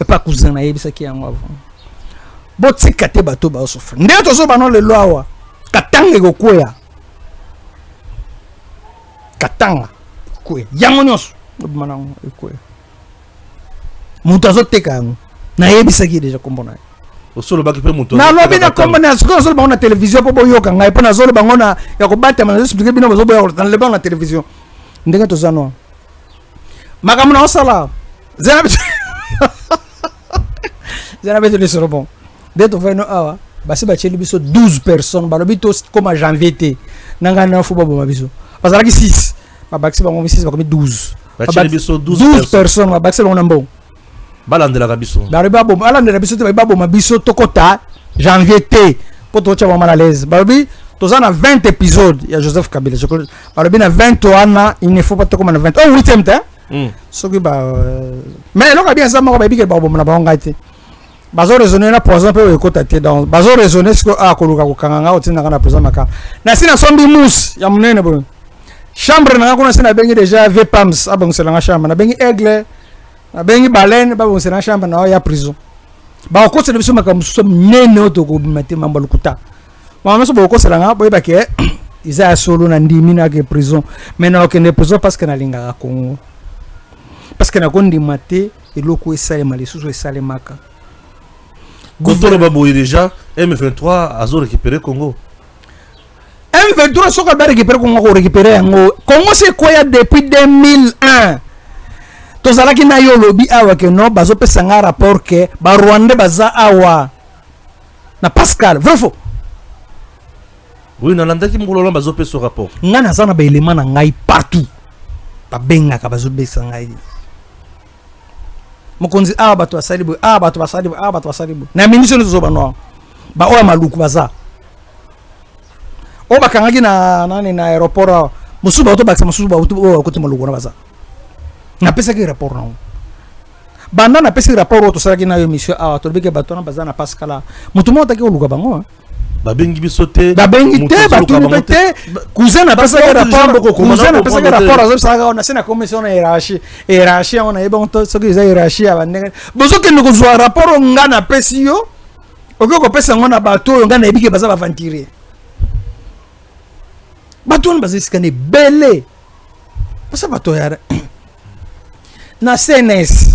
pas cousin na yebisaki yango avant botika te bato basofra nde tozobana lelo awa katanga ekokwea katanga ekokwea yango nyonso obimana yango ekokwea moto azoteka yango nayebisaki deja kombo na ye osolobaki mpe moto nalobi na kombo na sikoyo nazolobango na télévision mpo boyoka ngai mpo nazolobango na ya kobatama nazoexplike bino bazoboya nalebango na télévision ndenge toza noa makambo na osala zana beto le soro bon beto veno awa basi ba cheli biso 12 personnes balobi to comme janvier te nanga na fo babo mabiso bazalaki 6 ba baxi bango 6 ba komi 12 ba cheli biso 12 personnes ba baxi bango na mbo balandela ka biso babo balandela biso te ba babo mabiso tokota janvier te po to cha mama à l'aise balobi tozana 20 épisodes ya Joseph Kabila balobi na 20 wana il ne faut pas to comme na 20 oh 8e te soki ba mais loka bien ça moko ba biki babo na bango ngate bazo raisonner na poison pe ekota te donc bazo raisonner ce que a koluka kokanga otina kana poison maka na sina sombi mousse ya munene bo chambre na kuna sina bengi déjà vpams abongela nga chambre na bengi aigle na bengi baleine babongela chambre na ya prison ba okosela biso maka muso munene otoko bimate mamba lukuta mama so bokosela nga boyeba ke iza solo na ndimi na ke prison mais na okende prison parce que na linga Congo parce que na kondi mate eloko esale malisusu esale maka Kontoro Baboui déjà, M23 a récupéré Congo. M23 soka ba récupérer Congo récupérer yango. Congo c'est quoi depuis 2001. Tozalaki na yo lobi awa ke no bazo pesa nga rapport ke ba Rwanda baza awa. Na Pascal, vrai faux. Oui, na landaki mbololo bazo pesa rapport. Nga na za na ba élément na ngai partout. Ba benga ka bazo pesa ngai. Mokonzi bato basalibu bato basalibu na ministre nous obano ba oya maluku baza o bakangaki na nani na aéroport musu bato bakisa musu bato o kote maluku na baza na pesa ki rapport na banda na pesa rapport to salaki na yo mission to bike bato na baza na Pascal mutu mo taki oluka bango babengi bisote babengi te batu te cousin na pesa rapport cousin na pesa rapport azo saka on a sina commission na hiérarchie on a ebon to so que za hiérarchie abandenge bozo ke ndiko zo rapport nga na pesi yo okoko pesa ngona bato nga na ebike baza ba ventire bato on baza sikane bele pesa bato ya na CNS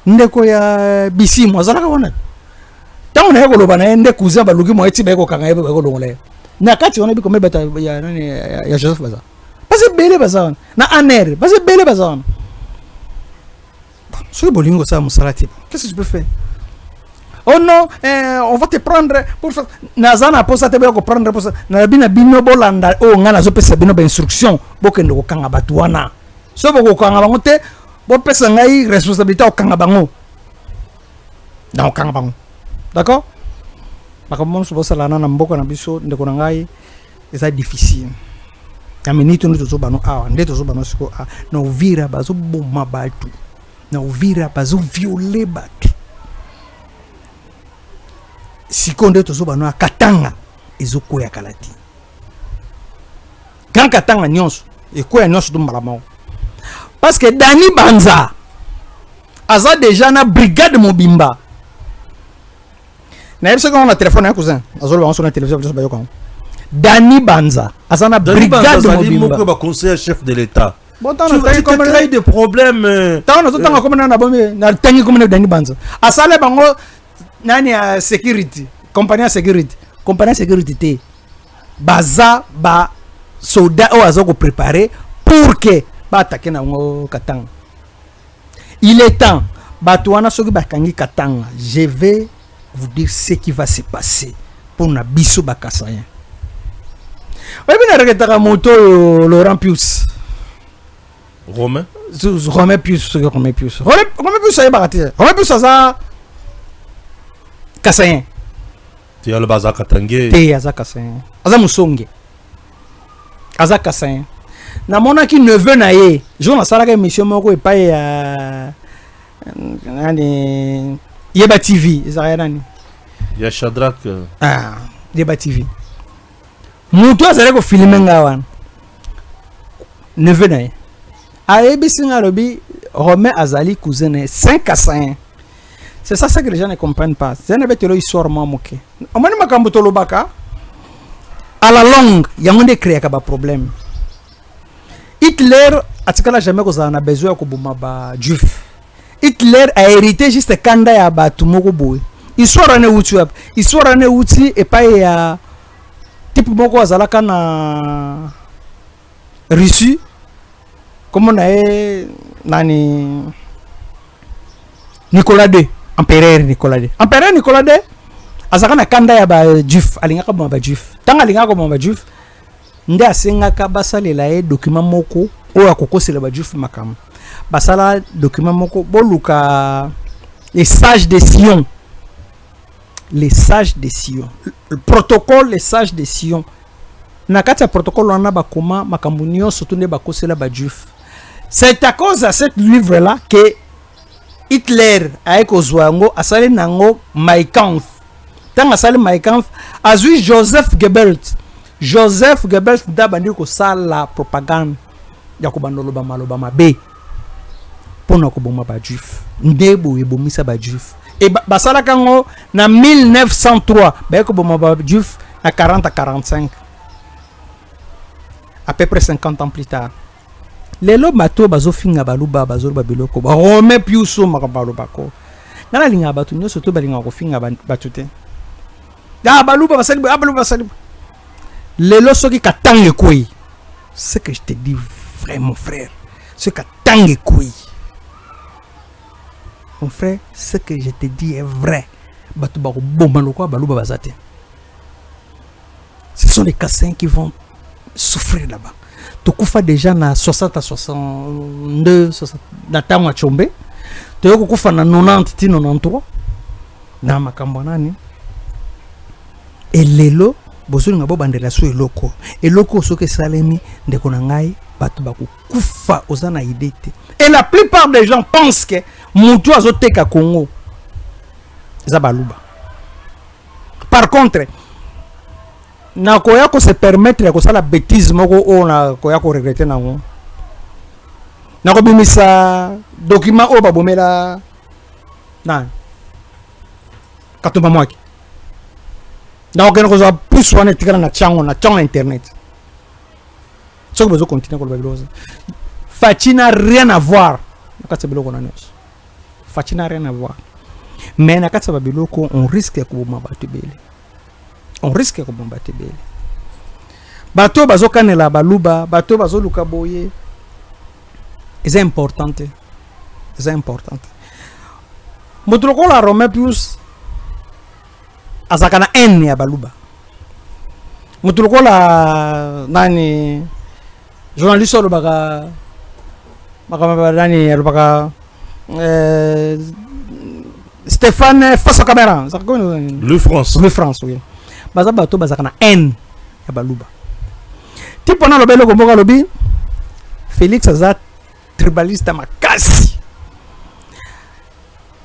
ndeko ya bisimo azalaka wana tango na yako na ende cousin baluki mo eti ba yako kanga yebo ba ko longole na kati ona bi ko mebata ya nani ya Joseph baza parce que bele baza na aner parce que bele baza sur bolingo ça musalati qu'est-ce que tu peux faire oh non on va te prendre pour nazana posa te ba ko prendre posa na bina bino bolanda o ngana zo pesa bino ba instruction bokende ko kanga batu wana so boko kanga bango te bo pesa ngai responsabilité o kanga bango na kanga bango. D'accord? Makambo so bosala na mboka na biso ndeko na ngai eza difficile. Aminito ndo tozobano awa nde tozobano siko na Uvira bazoboma batu na Uvira bazoviole batu siko nde tozobano Katanga ezokoya kalati Grand Katanga nyonso ekoya nyonso do malamao parce que Dani Banza aza déjà na brigade mobimba na yebisa ko na téléphone ya cousin azolo bango na télévision biso bayoko Dani Banza azana brigade mobimba moko ba conseiller chef de l'état. Bon tu crées des problèmes tano tanga comme na bombe na tangi comme Dani Banza asale bango nani ya security compagnie security te baza ba soldat o azoko préparer pour que ba attaquer na ngo Katanga. Il est temps batouana soki bakangi Katanga, je vais vous dire ce qui va se passer pour na biso bakasayen. Oui, bien regardez moto Laurent Pius. Romain Pius ça baraté. Romain Pius ça kasayen. Tu as le bazar Katangé. Te aza kasayen. Aza musonge. Aza kasayen. Na mona ki neveu na ye. Jo na sala ka émission moko epai ya nani Yeba TV, ezaya nani? Ya Shadrach. Yeba TV. Mutu azale ko filmer ngawana. Neveu na ye. Ayebi singa lobi Romain azali cousin 5 à 5. C'est ça que les gens ne comprennent pas. C'est un bête histoire moke. Omani makambo to lobaka. À la longue, il y a un créé un problème. Hitler atikala jamais ko na besoin ko boma ba juif. Hitler a hérité juste kanda ya batu moko boy. Histoire ne uti et pas ya type moko azalaka na Russie. Comment on a nani Nicolas II, empereur Nicolas II azaka na kanda ya ba juif alingaka boma ba juif. Tanga alingaka boma ba juif nde asengaka basalela ye document moko oyo akokosela ba juif makam. Basala document moko boluka les sages de Sion. Les sages de Sion. Le protocole les sages de Sion. Na kati ya protocole wana bakoma makambo nyonso to nde bakosela ba juif. C'est à cause de ce livre là que Hitler a ekozwango asali nango Mein Kampf. Tant asali Mein Kampf azui Joseph Goebbels dabandi ko sala propagande ya ko bandolo ba maloba mabe pona ko boma ba juif ndebo ebomisa ba juif e basala kango na 1903 ba ko boma ba juif na 40-45 à peu près 50 ans plus tard. Les lots bateaux bazo finga baluba bazo babiloko ba Romain Pius makabalo bako ngana linga batu nyo soto balinga ko finga batute ya baluba basali baluba basali les lots soki katange koi. Ce que je te dis vraiment frère, ce katange koi mon frère, ce que je te dis est vrai. Batu bako bomba loko baluba bazate. Ce sont les cassins qui vont souffrir là-bas. Tokufa déjà na 60 à 62 na tamwa chombe toyoko kufa na 90 ti 93 na makambo nani elelo bosuli ngabo bandela so eloko soke salemi ndeko na ngai batu bakufa ozana idée. Et la plupart des gens pensent que mutu azoteka Congo zabaluba. Par contre na koya ko se permettre ya ko sala bêtise moko o na koya ko regretter nango na ko bimisa document o babomela na katumba mwaki na ko ko za plus wana tikana na chango internet so ko bezo continuer ko babiloza Fachi n'a rien à voir na katsa biloko na nyos Fachi n'a rien à voir mais na katsa babiloko on risque ko boma batubele. On risque de combattre belle. Bateau bazo kanela baluba, bateau bazo luka boye. C'est important. C'est important. Motroko la Romain Pius azakana en ya baluba. Motroko la nani journaliste lo baka nani lo baka Stéphane face à caméra. Le France, oui. Baza bato bazakana en ya baluba. Tipo na lobelo komboka lobi Félix aza tribaliste makasi.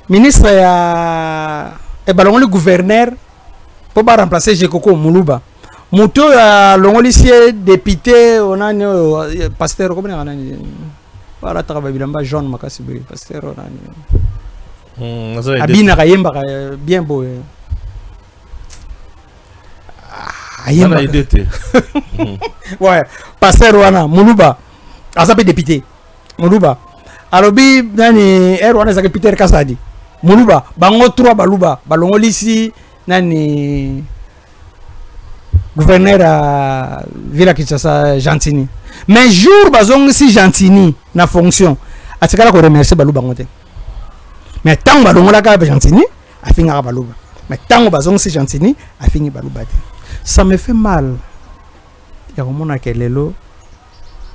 Ministre ya balongoli gouverneur pour ba remplacer Jekoko Muluba. Muto ya longoli sie député onani pasteur comme na nani. Wala travail bilamba jaune makasi bi pasteur onani. Abina kayemba bien beau. Ayemba idée. Ouais, pasteur wana Muluba azape député. Muluba alobi nani wana zake Peter Kasadi. Muluba bango 3 baluba balongoli si nani gouverneur à Villa Kinshasa Gentini. Mais jour bazong si Gentini na fonction atikala ko remercier baluba ngote. Mais tant balongola ka Gentini afinga baluba. Mais tant bazong si Gentini afingi baluba te. Ça me fait mal. Ya komona kelelo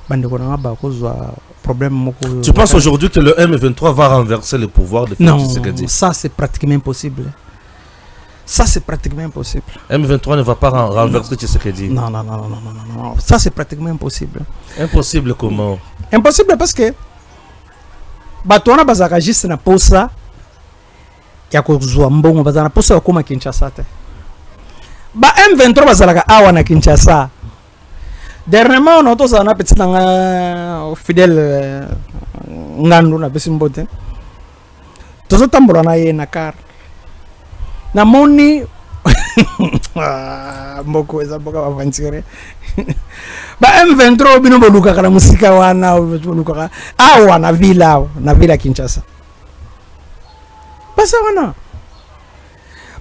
bande ko na ba kozwa problème moko. Tu penses aujourd'hui que le M23 va renverser le pouvoir de Félix Tshisekedi? Non, ça c'est pratiquement impossible. Ça c'est pratiquement impossible. M23 ne va pas renverser Tshisekedi. Non. Ça c'est pratiquement impossible. Impossible comment? Impossible parce que batona bazaka juste na posa ya kozwa mbongo bazana posa koma Kinshasa te. Ba M23 bazalaka awa na Kinshasa. Dernièrement on a tous un petit fidèle ngandu na besimbote. Tozo tambola na ye na car. Na moni mboko eza boka aventure. Ba M23 bino boluka kana musika wana boluka awa na villa Kinshasa. Pasa wana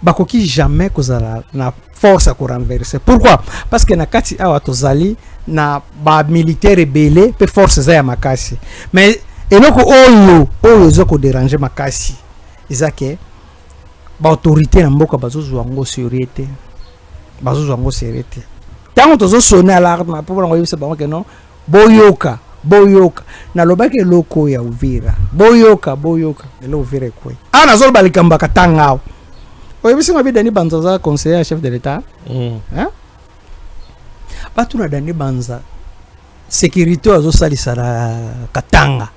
bakoki jamais kozala na force à renverser. Pourquoi? Parce que na kati awa tozali na ba militaire belé pe force za ya makasi. Mais eloko oyo zoko déranger makasi. Izake ba autorité na mboka bazozwa ngo sécurité. Bazozwa ngo sécurité. Tango tozo sonner alarme pour ngo yebisa bango que non boyoka na lobaki loko ya Uvira. Boyoka elo Uvira kwe. Ana zolo balikamba katanga. Oui, mais si on a Dani Banza, conseiller chef de l'État, pas tout le Dani Banza, sécurité aux Salisara Katanga,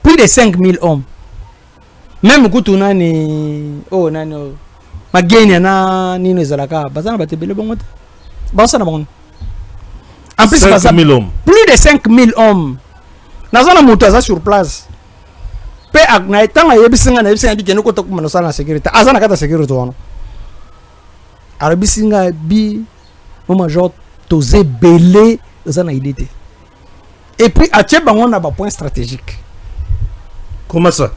plus de 5000 hommes. Même Koutuna ni Magenia na Nino Zalaka, Bazana Batebele Bongote, Bansana Bon. En plus, 5000 hommes. Plus de 5000 hommes. Nazana Moutaza sur place. Pe na itanga yebisinga na yebisinga bikeno ko tokumana sana sécurité azana kata sécurité wana arabisinga bi moma genre tozé belé azana idée et puis a tcheba on a ba point stratégique. Comment ça?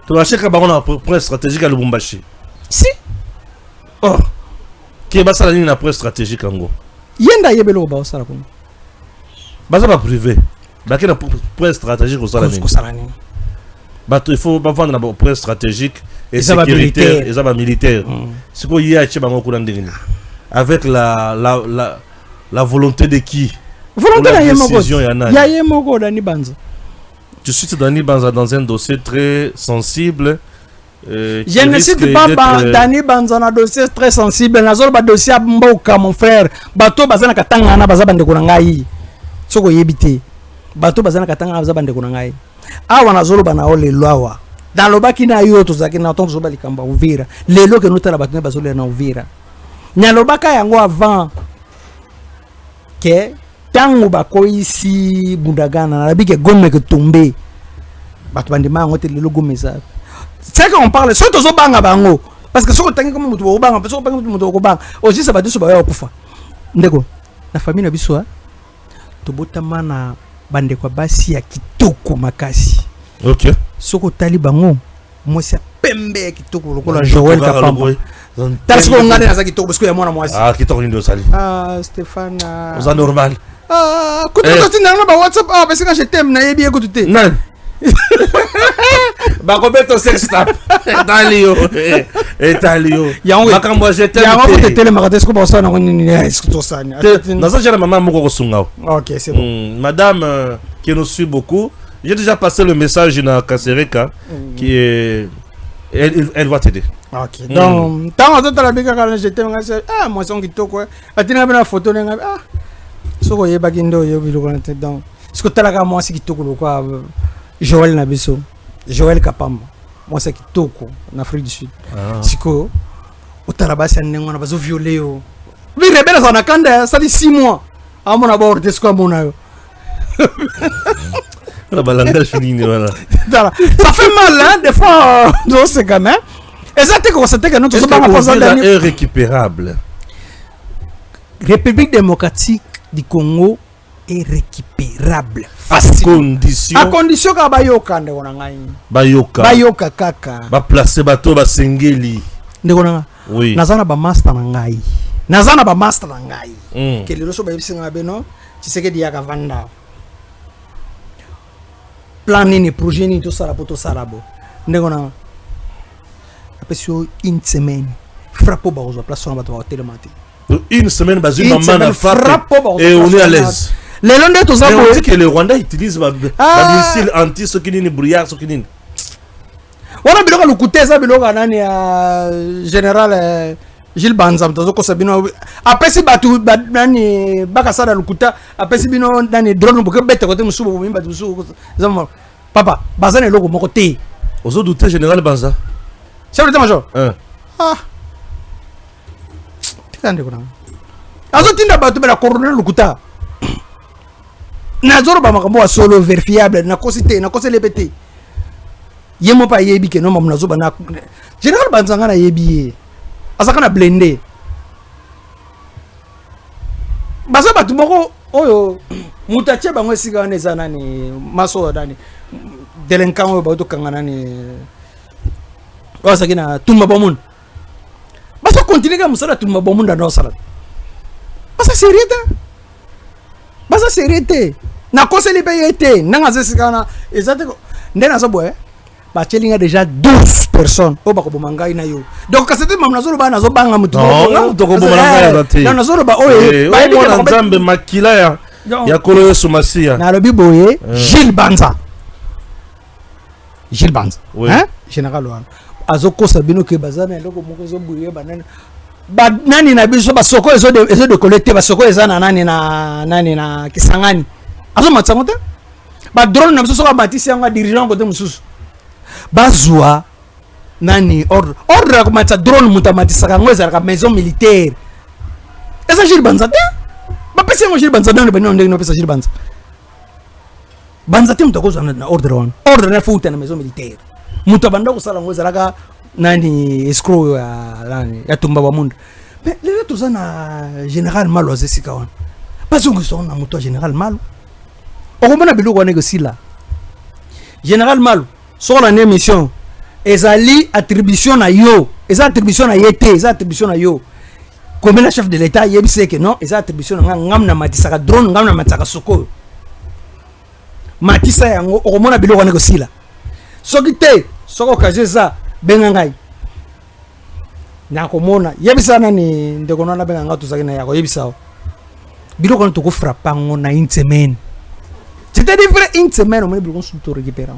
Tu achètes que on a point stratégique à Lubumbashi. Si oh qui ba sala ni na point stratégique ango yenda yebelo ba sala ko baza ba privé. Bah, quel point stratégique au Salani? Bah, il faut pas vendre un point stratégique et sécuritaire et ça va militaire. C'est quoi il y a avec la volonté de qui? Volonté la décision ya moko Dani Banza. Tu suis Dani Banza dans un dossier très sensible. Je ne cite pas Dani Banza na dossier très sensible. Nazol ba dossier mboka mon frère. Bato bazana katanga na bazabande kunangai. Soko yebite. Bato bazana katanga bazabande kunangai. Awa nazolo bana ole lwawa. Dans le baki na yo tozaki na tonzo bali kamba Uvira. Lelo ke notala bato bazole na Uvira. Nyalobaka yango avant que tango bakoisi Bundagana na bike gomme ke tomber. Bato bandima ngote lelo gomme ça. C'est qu'on parle surtout zo banga bango parce que soko tangi comme mutu bo banga, soko banga mutu bo banga. Oji ça bato so ba yo kufa. Ndeko na famille na biso tobotama na bande kwa basi ya kitoko makasi. OK. Soko tali bango mwasi pembe ya kitoko lokola Joël Kapamba. Parce qu'on ngane na za kitoko parce que ya mwana mwasi. Ah, kitoko ndo sali. Ah, Stéphane. C'est normal. Ah, kutoka tina na ba WhatsApp parce que je t'aime na yebi écouter. Non. Ba kobeto sextap. Dalio. Etalio. Makambo je t'aime. Ya ngo tele makatesko ba sana ngoni ni est-ce to sana. Dans ça j'ai maman moko kosungao. OK, c'est bon. Madame qui nous suit beaucoup, j'ai déjà passé le message na Kasereka qui est elle va t'aider. Ok. Donc, tant que tu as bien quand j'étais, moi, son qui toko. Atina bien la photo, so ko yeba kindo yo biloko na tête donc. Ce que tu as moi c'est qui toko quoi. Joël Nabiso, Joël Kapamba. Moi c'est qui toko en Afrique du Sud. Siko, au Tarabasi on a bazo violé yo. Oui, rebelle ça na kanda, ça dit 6 mois. À mon abord, qu'est-ce qu'on a yo. La balanga fini voilà. Ça fait mal hein des fois dans ces gamins. Exactement, c'était que notre est récupérable. République démocratique du Congo est récupérable. À condition que bayoka ndeko ngai. Bayoka kaka. Ba placer bato ba sengeli. Ndeko nanga. Oui. Nazana ba master ngai. Nazana ba master ngai. Que le so ba bisinga beno, Tshisekedi ya kavanda. Plan ni projet ni to sala poto salabo. Ndeko nanga. Une semaine frappe au la place on va télématique. Une semaine basé maman na frappe et on est à l'aise. Les Rwandais tout ça on dit que les Rwandais utilisent ma missile anti ce qui ni brouillard ce qui ni. Wana biloko lukuté ça biloko nani général Gilles Banza mtozo ko sabino apesi batu nani bakasada lukuta apesi bino nani drone boke bete côté musubo bimba musubo zama papa bazane loko moko té. Ozo douter général Banza. Chef d'état-major. Tikande kuna. Azo tinda batu bela colonel Lukuta. Nazoro ba makambo solo verifiable na kosité na kosé lepete. Yemo pa yebi ke no mamunazo ba na General Banzanga na yebi. Asaka na blender. Baza batu moko oyo mutache bangwe sika neza nani maso dani. Delinquant oyo ba to kangana ni wasa kina tumba bomun basa continue ka musala tumba bomun da no sala basa seriete na koseli payete nanga zesikana ezate ndena so boy ba chelinga déjà 12 personnes o ba ko bomanga ina yo donc kasete mamna zo ba na zo banga mutu non to ko bomanga ya te na zo ba oye ba ndi na nzambe makila ya kolo yesu masia na lobi boye Gilles Banza hein général wana azoko sabino ke bazana eloko moko zo buye banani ba nani na biso ba soko ezo de collecter ba soko ezana nani na Kisangani azo matsangote ba drone na biso soka matisi yanga dirigeant côté mususu bazwa nani ordre ko matsa drone mutamatisa ka ngweza ka maison militaire eza Gilles Banza te ba pesi ngo Gilles Banza dans le beno ndenge no pesa Gilles Banza te mutako zana na ordre na futa na maison militaire mutabanda kusala ngweza laka nani escrow ya tumba wa mundu mais lelo tozana général Malo azesika wana parce que son na muto général Malo okomona biloko wana sila général Malo sur la mission ezali attribution na yo eza attribution na yete eza attribution na yo comme la chef de l'état yebise que non eza attribution na ngam na matisaka drone ngam na matisaka soko matisa yango okomona biloko wana sila soki te soko kajeza benga ngai na komona yebisa nani ndeko na benga ngatu tuzaki na yako yebisa biloko na toko frappango na une semaine c'est-à-dire vrai une semaine on biloko suto récupérer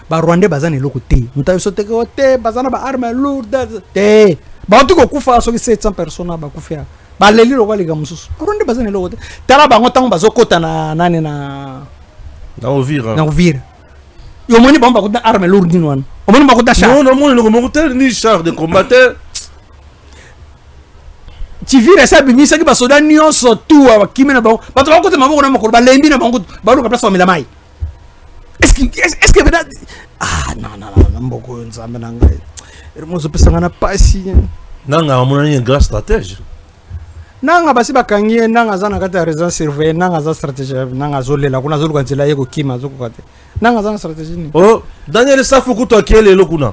ba Rwandais bazana eloko te mutayo sote ko te bazana ba arme lourde te ba tuko kufa soki 700 personnes ba kufia ba leli lokwa liga mususu Rwandais bazana eloko te tala bango tango bazokota na nani na Uvira yo moni bomba ko arme lourde ni wana o moni ba ko da char non moni ko tel ni char de combattant tu vires ça bimi ça ki ba soda nyonso tout wa kimena ba ba to ko te maboko na makolo ba lembi na bango ba lo ka place famila mai est-ce que verdade non mboko nzambe na ngai ermozo pesanga na pasi nanga amona ni grand stratège nanga basi bakangie nanga zana kata résidence surveillée nanga za stratégie nanga zolela kuna zoluka nzela yeko kima zokukate nanga zana stratégie ni Daniel Safu kuto akele lokuna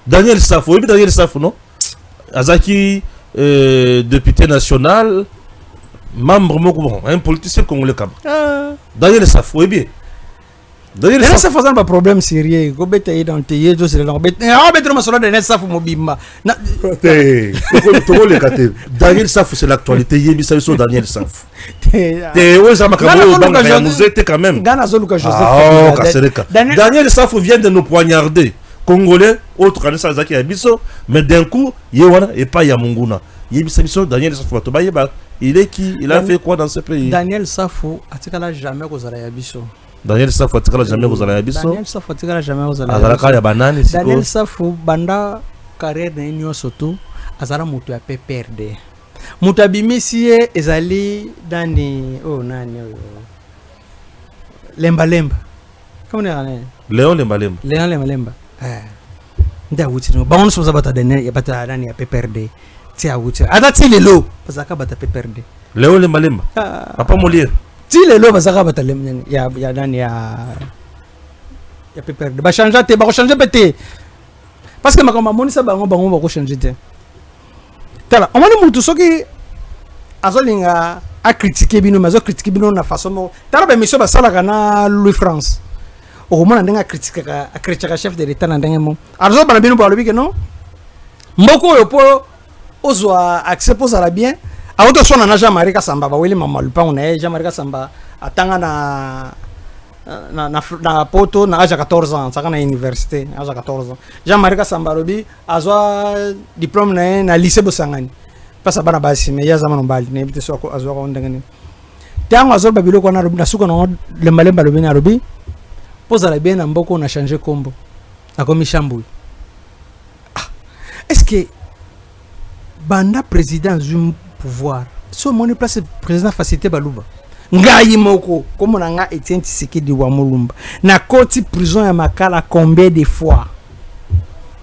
Daniel Safu non azaki député national membre moko bon un politicien congolais comme Daniel Safu bien Daniel Safu faisant pas problème sérieux go beta identité jo c'est là beta ma solo Daniel Safu mobimba Daniel Safu c'est l'actualité yebisa so Daniel Safu te oza makambo banga nous était quand même Gana Zoluka Joseph Daniel Safu vient de nous poignarder Congolais, autre candidat Salazaki Abisso, mais d'un coup, Yewana et pas Yamunguna. Yebisa Daniel Safou Tobayeba, il est qui? Il a fait quoi dans ce pays? Daniel Safou, atikala jamais kozala Yabisso. Daniel Safou atikala jamais kozala Yabisso. Daniel Safou atikala jamais kozala Azalaka ya banane siko. Daniel Safou banda carrière na nyo soto azala mutu ya PPRD. Mutu abimisi ye ezali dani nani Lemba. Comment dire? Léon Lembalemba. Léon Lemba. Nda wuti no. Ba on so zabata dani ya bata dani ya PPRD. Ti a wuti. Ada ti lelo bazaka bata PPRD. Léon Lembalemba. Papa Molière. Ti lelo bazaka bata lemni ya dani ya PPRD. Ba changer te, ba ko changer pété. Parce que makamba moni sa bango ba ko changer te. Tala, on m'a dit mutu soki azolinga a critiquer bino, mais critiquer bino na façon mo. Tala ba monsieur ba sala kana Louis France. O mona ndenga critiquer ka chef de l'état na ndenge mo. Arzo bana bino ba lobi que non. Mboko yo po ozwa accès pour ça bien. Auto sona na Jean-Marie Kasamba ba weli mama lupa on est Jean-Marie Kasamba atanga na poto na âge 14 ans, ça na université, âge 14 ans. Jean-Marie Kasamba lobi azwa diplôme na lycée Bosangani. Pasa bana basi me ya zamano mbali ne bite so azwa ko ndengani. Tango azwa babilo ko na robi na suka na lembalemba lobi na robi. Poza la bien na mboko na changer combo. Akomi Chambouy. Est-ce que banda président du pouvoir so moni place président facilité baluba ngai moko comme na nga Etienne Tshisekedi wa Mulumba na koti prison ya Makala combien de fois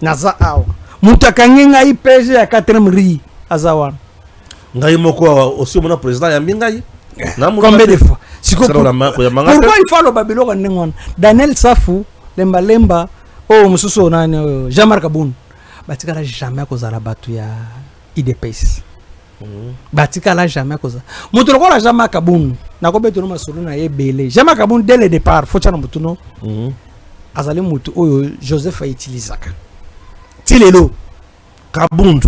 naza awa mutakangi ngai PG ya 4e ri azawa Ngai moko aussi mon président ya Mbingai. Combien de fois pourquoi il faut le babilo ka ndengon Daniel Safou Lemba mususu nani Jean-Marc Kabund batikala jamais kozala batu ya IDPS. Batikala jamais koza. Mutu lokola Jean-Marc Kabund na ko beto no masolo na yebele. Jean-Marc Kabund dès le départ faut tshana mutu no. Azali mutu oyo Joseph a utilisaka. Tilelo Kabund.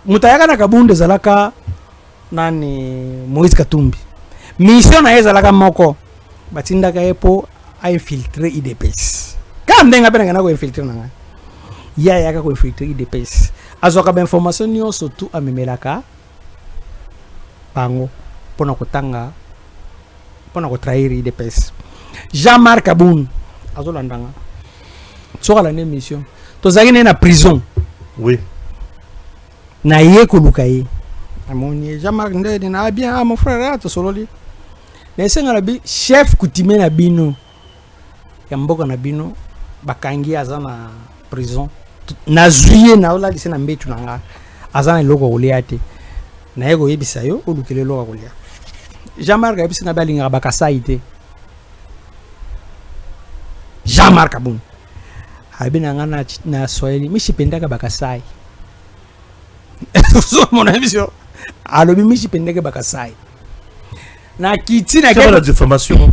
Mutu yaka na Kabund zalaka nani Moïse Katumbi. Mission na ezalaka moko. Batindaka epo a infiltrer IDPS. Quand ndenga bena na ko infiltrer na. Ya yaka ko infiltrer IDPS. Azoka ba information nyo surtout amemelaka bango pona kotanga pona ko trahir IDPS. Jean-Marc Kabund azolandanga soka la mission to zaki na prison. Oui. Na ye ko lukaye amoni Jean-Marc ndedi na bien mon frère to sololi na senga la bi chef coutumier na bino ya mboka na bino bakangi azana prison na zuye na ola lisena mbetu nanga azana loko kuliate na yego yebisa yo olukele loko kulia Jean-Marc yebisa na balinga bakasaite Jean-Marc Kabund abina ngana na Swahili mishipendaka bakasai so mon émission alobi mishipendaka bakasai na kiti na la diffamation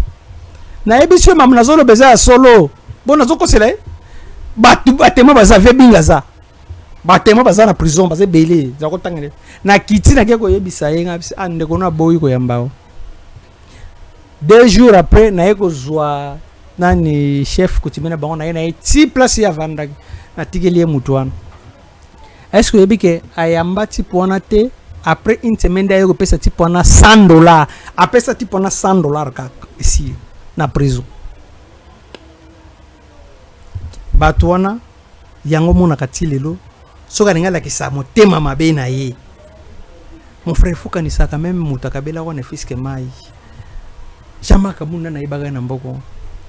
na yebisa mamu na zolo beza solo bona zoko sele batu batema baza vebingaza batema baza na prison baza belé za kotangele na kiti na keko yebisa yenga ande kona boyi ko yambao 2 jours après na yeko zwa nani chef kutimena bango na yena ti place ya vanda na tigeli mutuana est-ce que yebike ayamba ti pona te après une semaine da yeko pesa ti pona $100 après ça ti pona $100 ka ici na prison batuana yango mona katilelo soka ninga la kisamo tema mabe na ye mon frère fuka ni saka même mutakabela wana fiske mai Jean-Marc Kabund na ibaga na mboko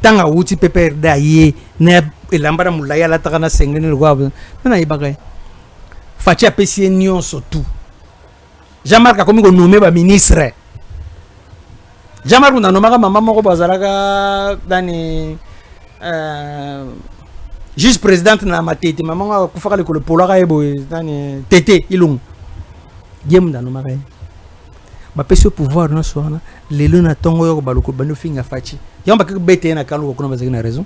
tanga uti PPRD ye na elambara mulaya la takana sengene lwa na ibaga fatia pesi nyonso tout Jean-Marc akomi ko nommer ba ministre Jean-Marc na nomaka mama moko bazalaka dani juge présidente na matete maman kufaka le polo ka ebo nani tete ilung gem na no makai ba pesi pouvoir na soana lelo na tongo yo baloko bano finga fachi yamba ke bete na kalu ko na bazaki na raison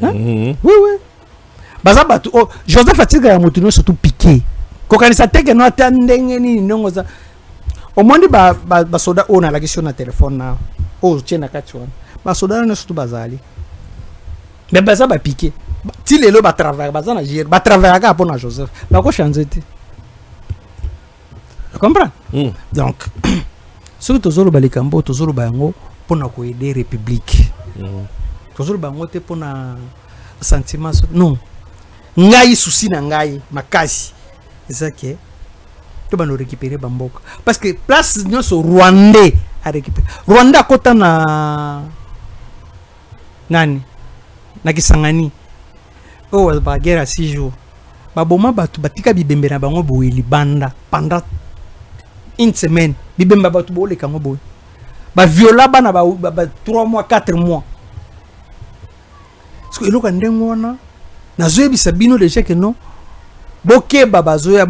oui baza batu Joseph Atiga ya mutu no surtout piqué ko kanisa teke no atandenge ni nongo za omondi ba soda ona la question na téléphone na tena kati wana ba soda na surtout bazali mais baza ba piqué ti lelo batravaille baza na gire batravaille kaka mpona Joseph bakochange te comprend donc soki tozoloba likambo tozoloba yango mpona koede république tozoloba yango te mpona sentiment non ngai susi na ngai makasi eza ke to bano récupérer bamboka parce que place nyonso rwandais a récupérer Rwanda akota na nani na Kisangani oyo baguerre à 6 jours baboma batu batika bibembe na bango boye libanda pendant une semaine bibemba batu boleka ngo boye ba viola bana ba 3 mois 4 mois parce que eloko ndengo wana nazoyebisa bino déjà que non bokeba bazoya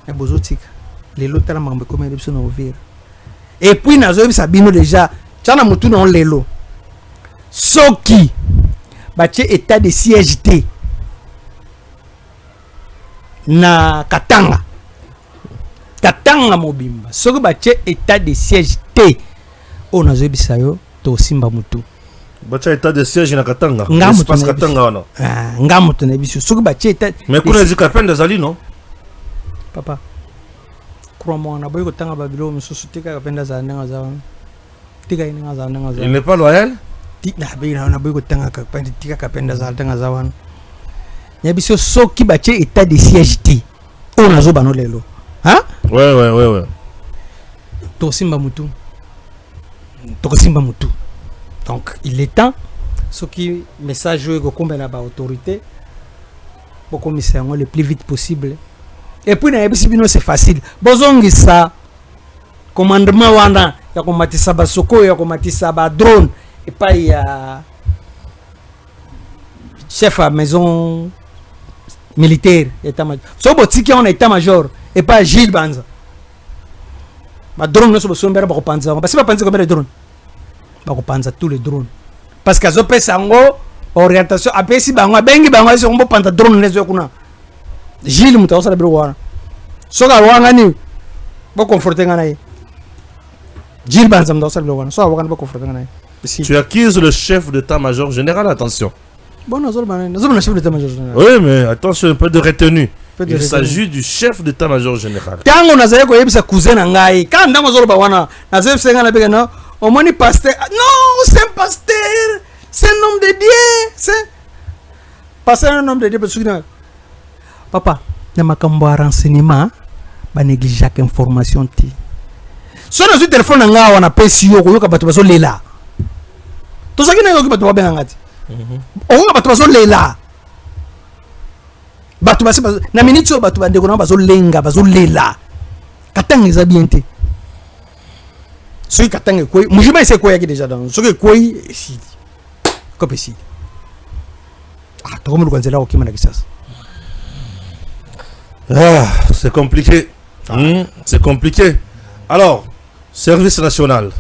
ya bozotika lelo tala makambo komele biso na ovira et puis nazoyebisa bino déjà tana mutu na lelo soki batie état de siège te na Katanga mobimba soki batie état de siège te o nazoyebisa yo to simba mutu batia état de siège na Katanga espace Katanga wana ngamu to na biso soki batie état mais kuna zikapenda zali non papa crois-moi na boy ko tanga babilo mususu tika kapenda za ndanga za wana tika ina za ndanga za il n'est pas loyal tika na boy ko tanga kapenda tika kapenda za ndanga za wana nyabiso soki batie état de siège te o nazo bano lelo hein ouais to simba mutu donc il est temps soki message ko kombe na ba autorité pour commissaire le plus vite possible. Et puis na bino c'est facile bozongi ça commandement wana ya komatisa basoko ya komatisa ba drone et pas ya chef à maison militaire état major so botiki on état major et pas Gilles Banza ba drone no so bosombera ba kopanza ba siba panza combien de drone ba kopanza tous les drones parce que zo pesa ngo orientation apesi bango bengi bango so mbo panza drone nezo kuna Gilles mutawasala biro wana soka wanga ni bo conforter ngana yi Gilles Banza mutawasala biro wana so wanga bo conforter ngana yi. Tu accuses le chef d'état-major général, attention. Bon, nous avons le chef d'état-major général. Oui, mais attention, un peu de retenue. Il s'agit du chef d'état-major général. Quand on a dit que c'est cousin ngai, quand on a dit que c'est un cousin ngai, on m'a dit pasteur. Non, c'est un pasteur. C'est un homme de Dieu. C'est pasteur, un homme de Dieu. Papa, il y a un renseignement, il néglige chaque information. Si on a un téléphone, on a un PC, on a un téléphone. Tout ça qui n'est pas bien. On a un téléphone. Batu basi na minitso batu bandeko na bazo lenga bazo lela katanga za biente soki katanga koi mujima ese koi yaki déjà dans soki koi si kope si to komu kwanzela okima na kisasa c'est compliqué. C'est compliqué. Alors, service national.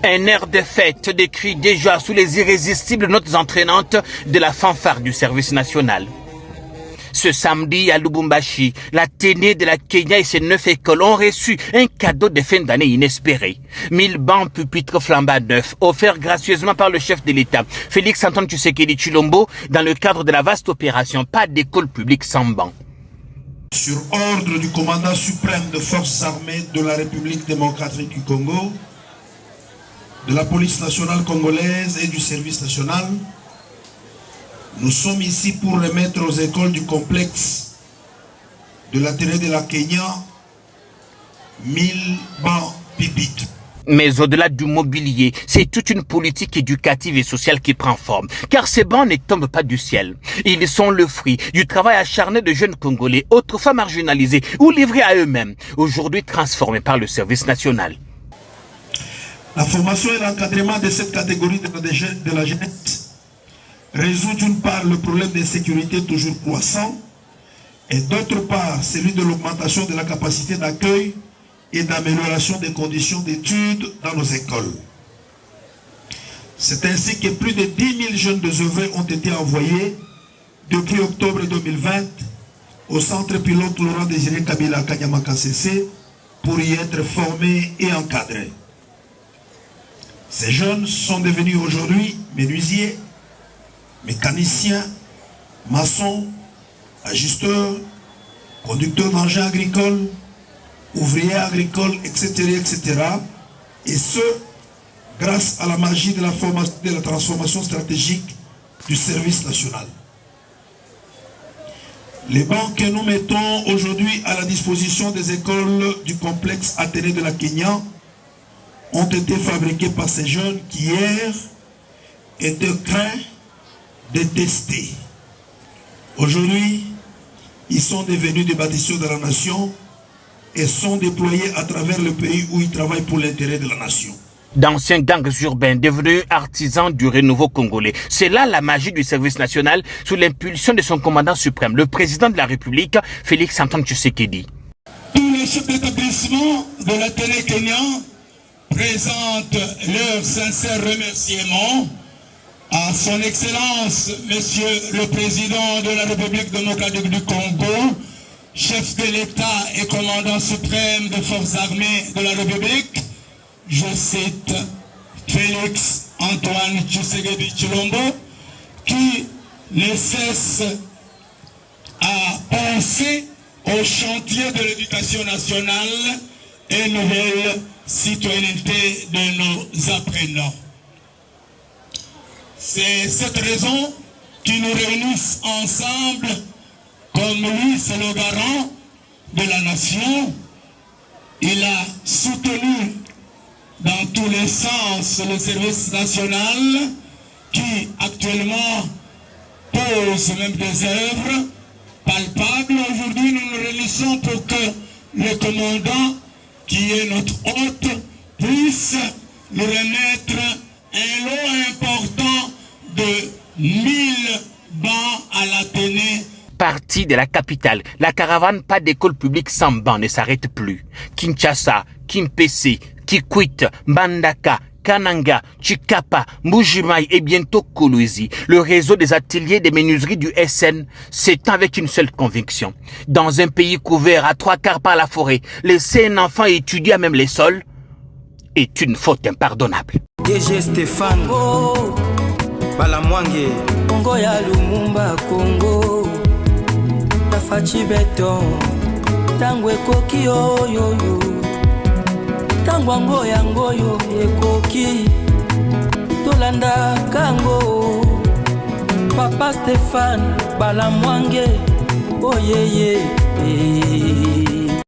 Un air de fête décrit déjà sous les irrésistibles notes entraînantes de la fanfare du service national. Ce samedi à Lubumbashi, la Ténée de la Kenya et ses 9 écoles ont reçu un cadeau de fin d'année inespéré. 1000 bancs pupitres flambant neufs, offerts gracieusement par le chef de l'État, Félix Antoine Tshisekedi Tshilombo, dans le cadre de la vaste opération Pas d'école publique sans banc. Sur ordre du commandant suprême des forces armées de la République démocratique du Congo, de la police nationale congolaise et du service national, nous sommes ici pour remettre aux écoles du complexe de la Ténée de la Kenya 1000 bancs pupitres. Mais au-delà du mobilier, c'est toute une politique éducative et sociale qui prend forme. Car ces bancs ne tombent pas du ciel. Ils sont le fruit du travail acharné de jeunes Congolais, autrefois marginalisés ou livrés à eux-mêmes, aujourd'hui transformés par le service national. La formation et l'encadrement de cette catégorie de la jeunesse résout d'une part le problème d'insécurité toujours croissant et d'autre part celui de l'augmentation de la capacité d'accueil et d'amélioration des conditions d'études dans nos écoles. C'est ainsi que plus de 10 000 jeunes désœuvrés ont été envoyés depuis octobre 2020 au centre pilote Laurent Désiré Kabila à Kanyama KCC pour y être formés et encadrés. Ces jeunes sont devenus aujourd'hui menuisiers, mécaniciens, maçons, ajusteurs, conducteurs d'engins agricoles, ouvriers agricoles, etc., etc. Et ce, grâce à la magie de la transformation stratégique du service national. Les bancs que nous mettons aujourd'hui à la disposition des écoles du complexe Athénée de la Kenya ont été fabriqués par ces jeunes qui hier étaient craints, détestés. Aujourd'hui, ils sont devenus des bâtisseurs de la nation et sont déployés à travers le pays où ils travaillent pour l'intérêt de la nation. D'anciens gangs urbains devenus artisans du renouveau congolais. C'est là la magie du service national sous l'impulsion de son commandant suprême, le président de la République, Félix Antoine Tshisekedi. Tous les chefs d'établissement de l'Athénée kenyan présentent leurs sincères remerciements à son Excellence, Monsieur le Président de la République démocratique du Congo, chef de l'État et commandant suprême des forces armées de la République, je cite Félix Antoine Tshisekedi Tshilombo, qui ne cesse à penser au chantier de l'éducation nationale et nouvelle citoyenneté de nos apprenants. C'est cette raison qui nous réunissent ensemble, comme lui, c'est le garant de la nation. Il a soutenu dans tous les sens le service national qui actuellement pose même des œuvres palpables. Aujourd'hui, nous nous réunissons pour que le commandant, qui est notre hôte, puisse nous remettre un lot important de 1000 bancs à l'Athénée. Partie de la capitale, la caravane pas d'école publique sans banc ne s'arrête plus. Kinshasa, Kimpese, Kikwit, Mbandaka, Kananga, Chikapa, Mbujimaï et bientôt Kolwezi. Le réseau des ateliers des menuiseries du SN s'étend avec une seule conviction. Dans un pays couvert à 3/4 par la forêt, laisser un enfant étudier à même les sols est une faute impardonnable. DG Stéphane Balamwange Congo ya Lumumba Congo Tafachi Beton Tangwe Koki yo Tangwango yango yo ekoki Tolanda kango Papa Stéphane Balamwange oh yeah yeah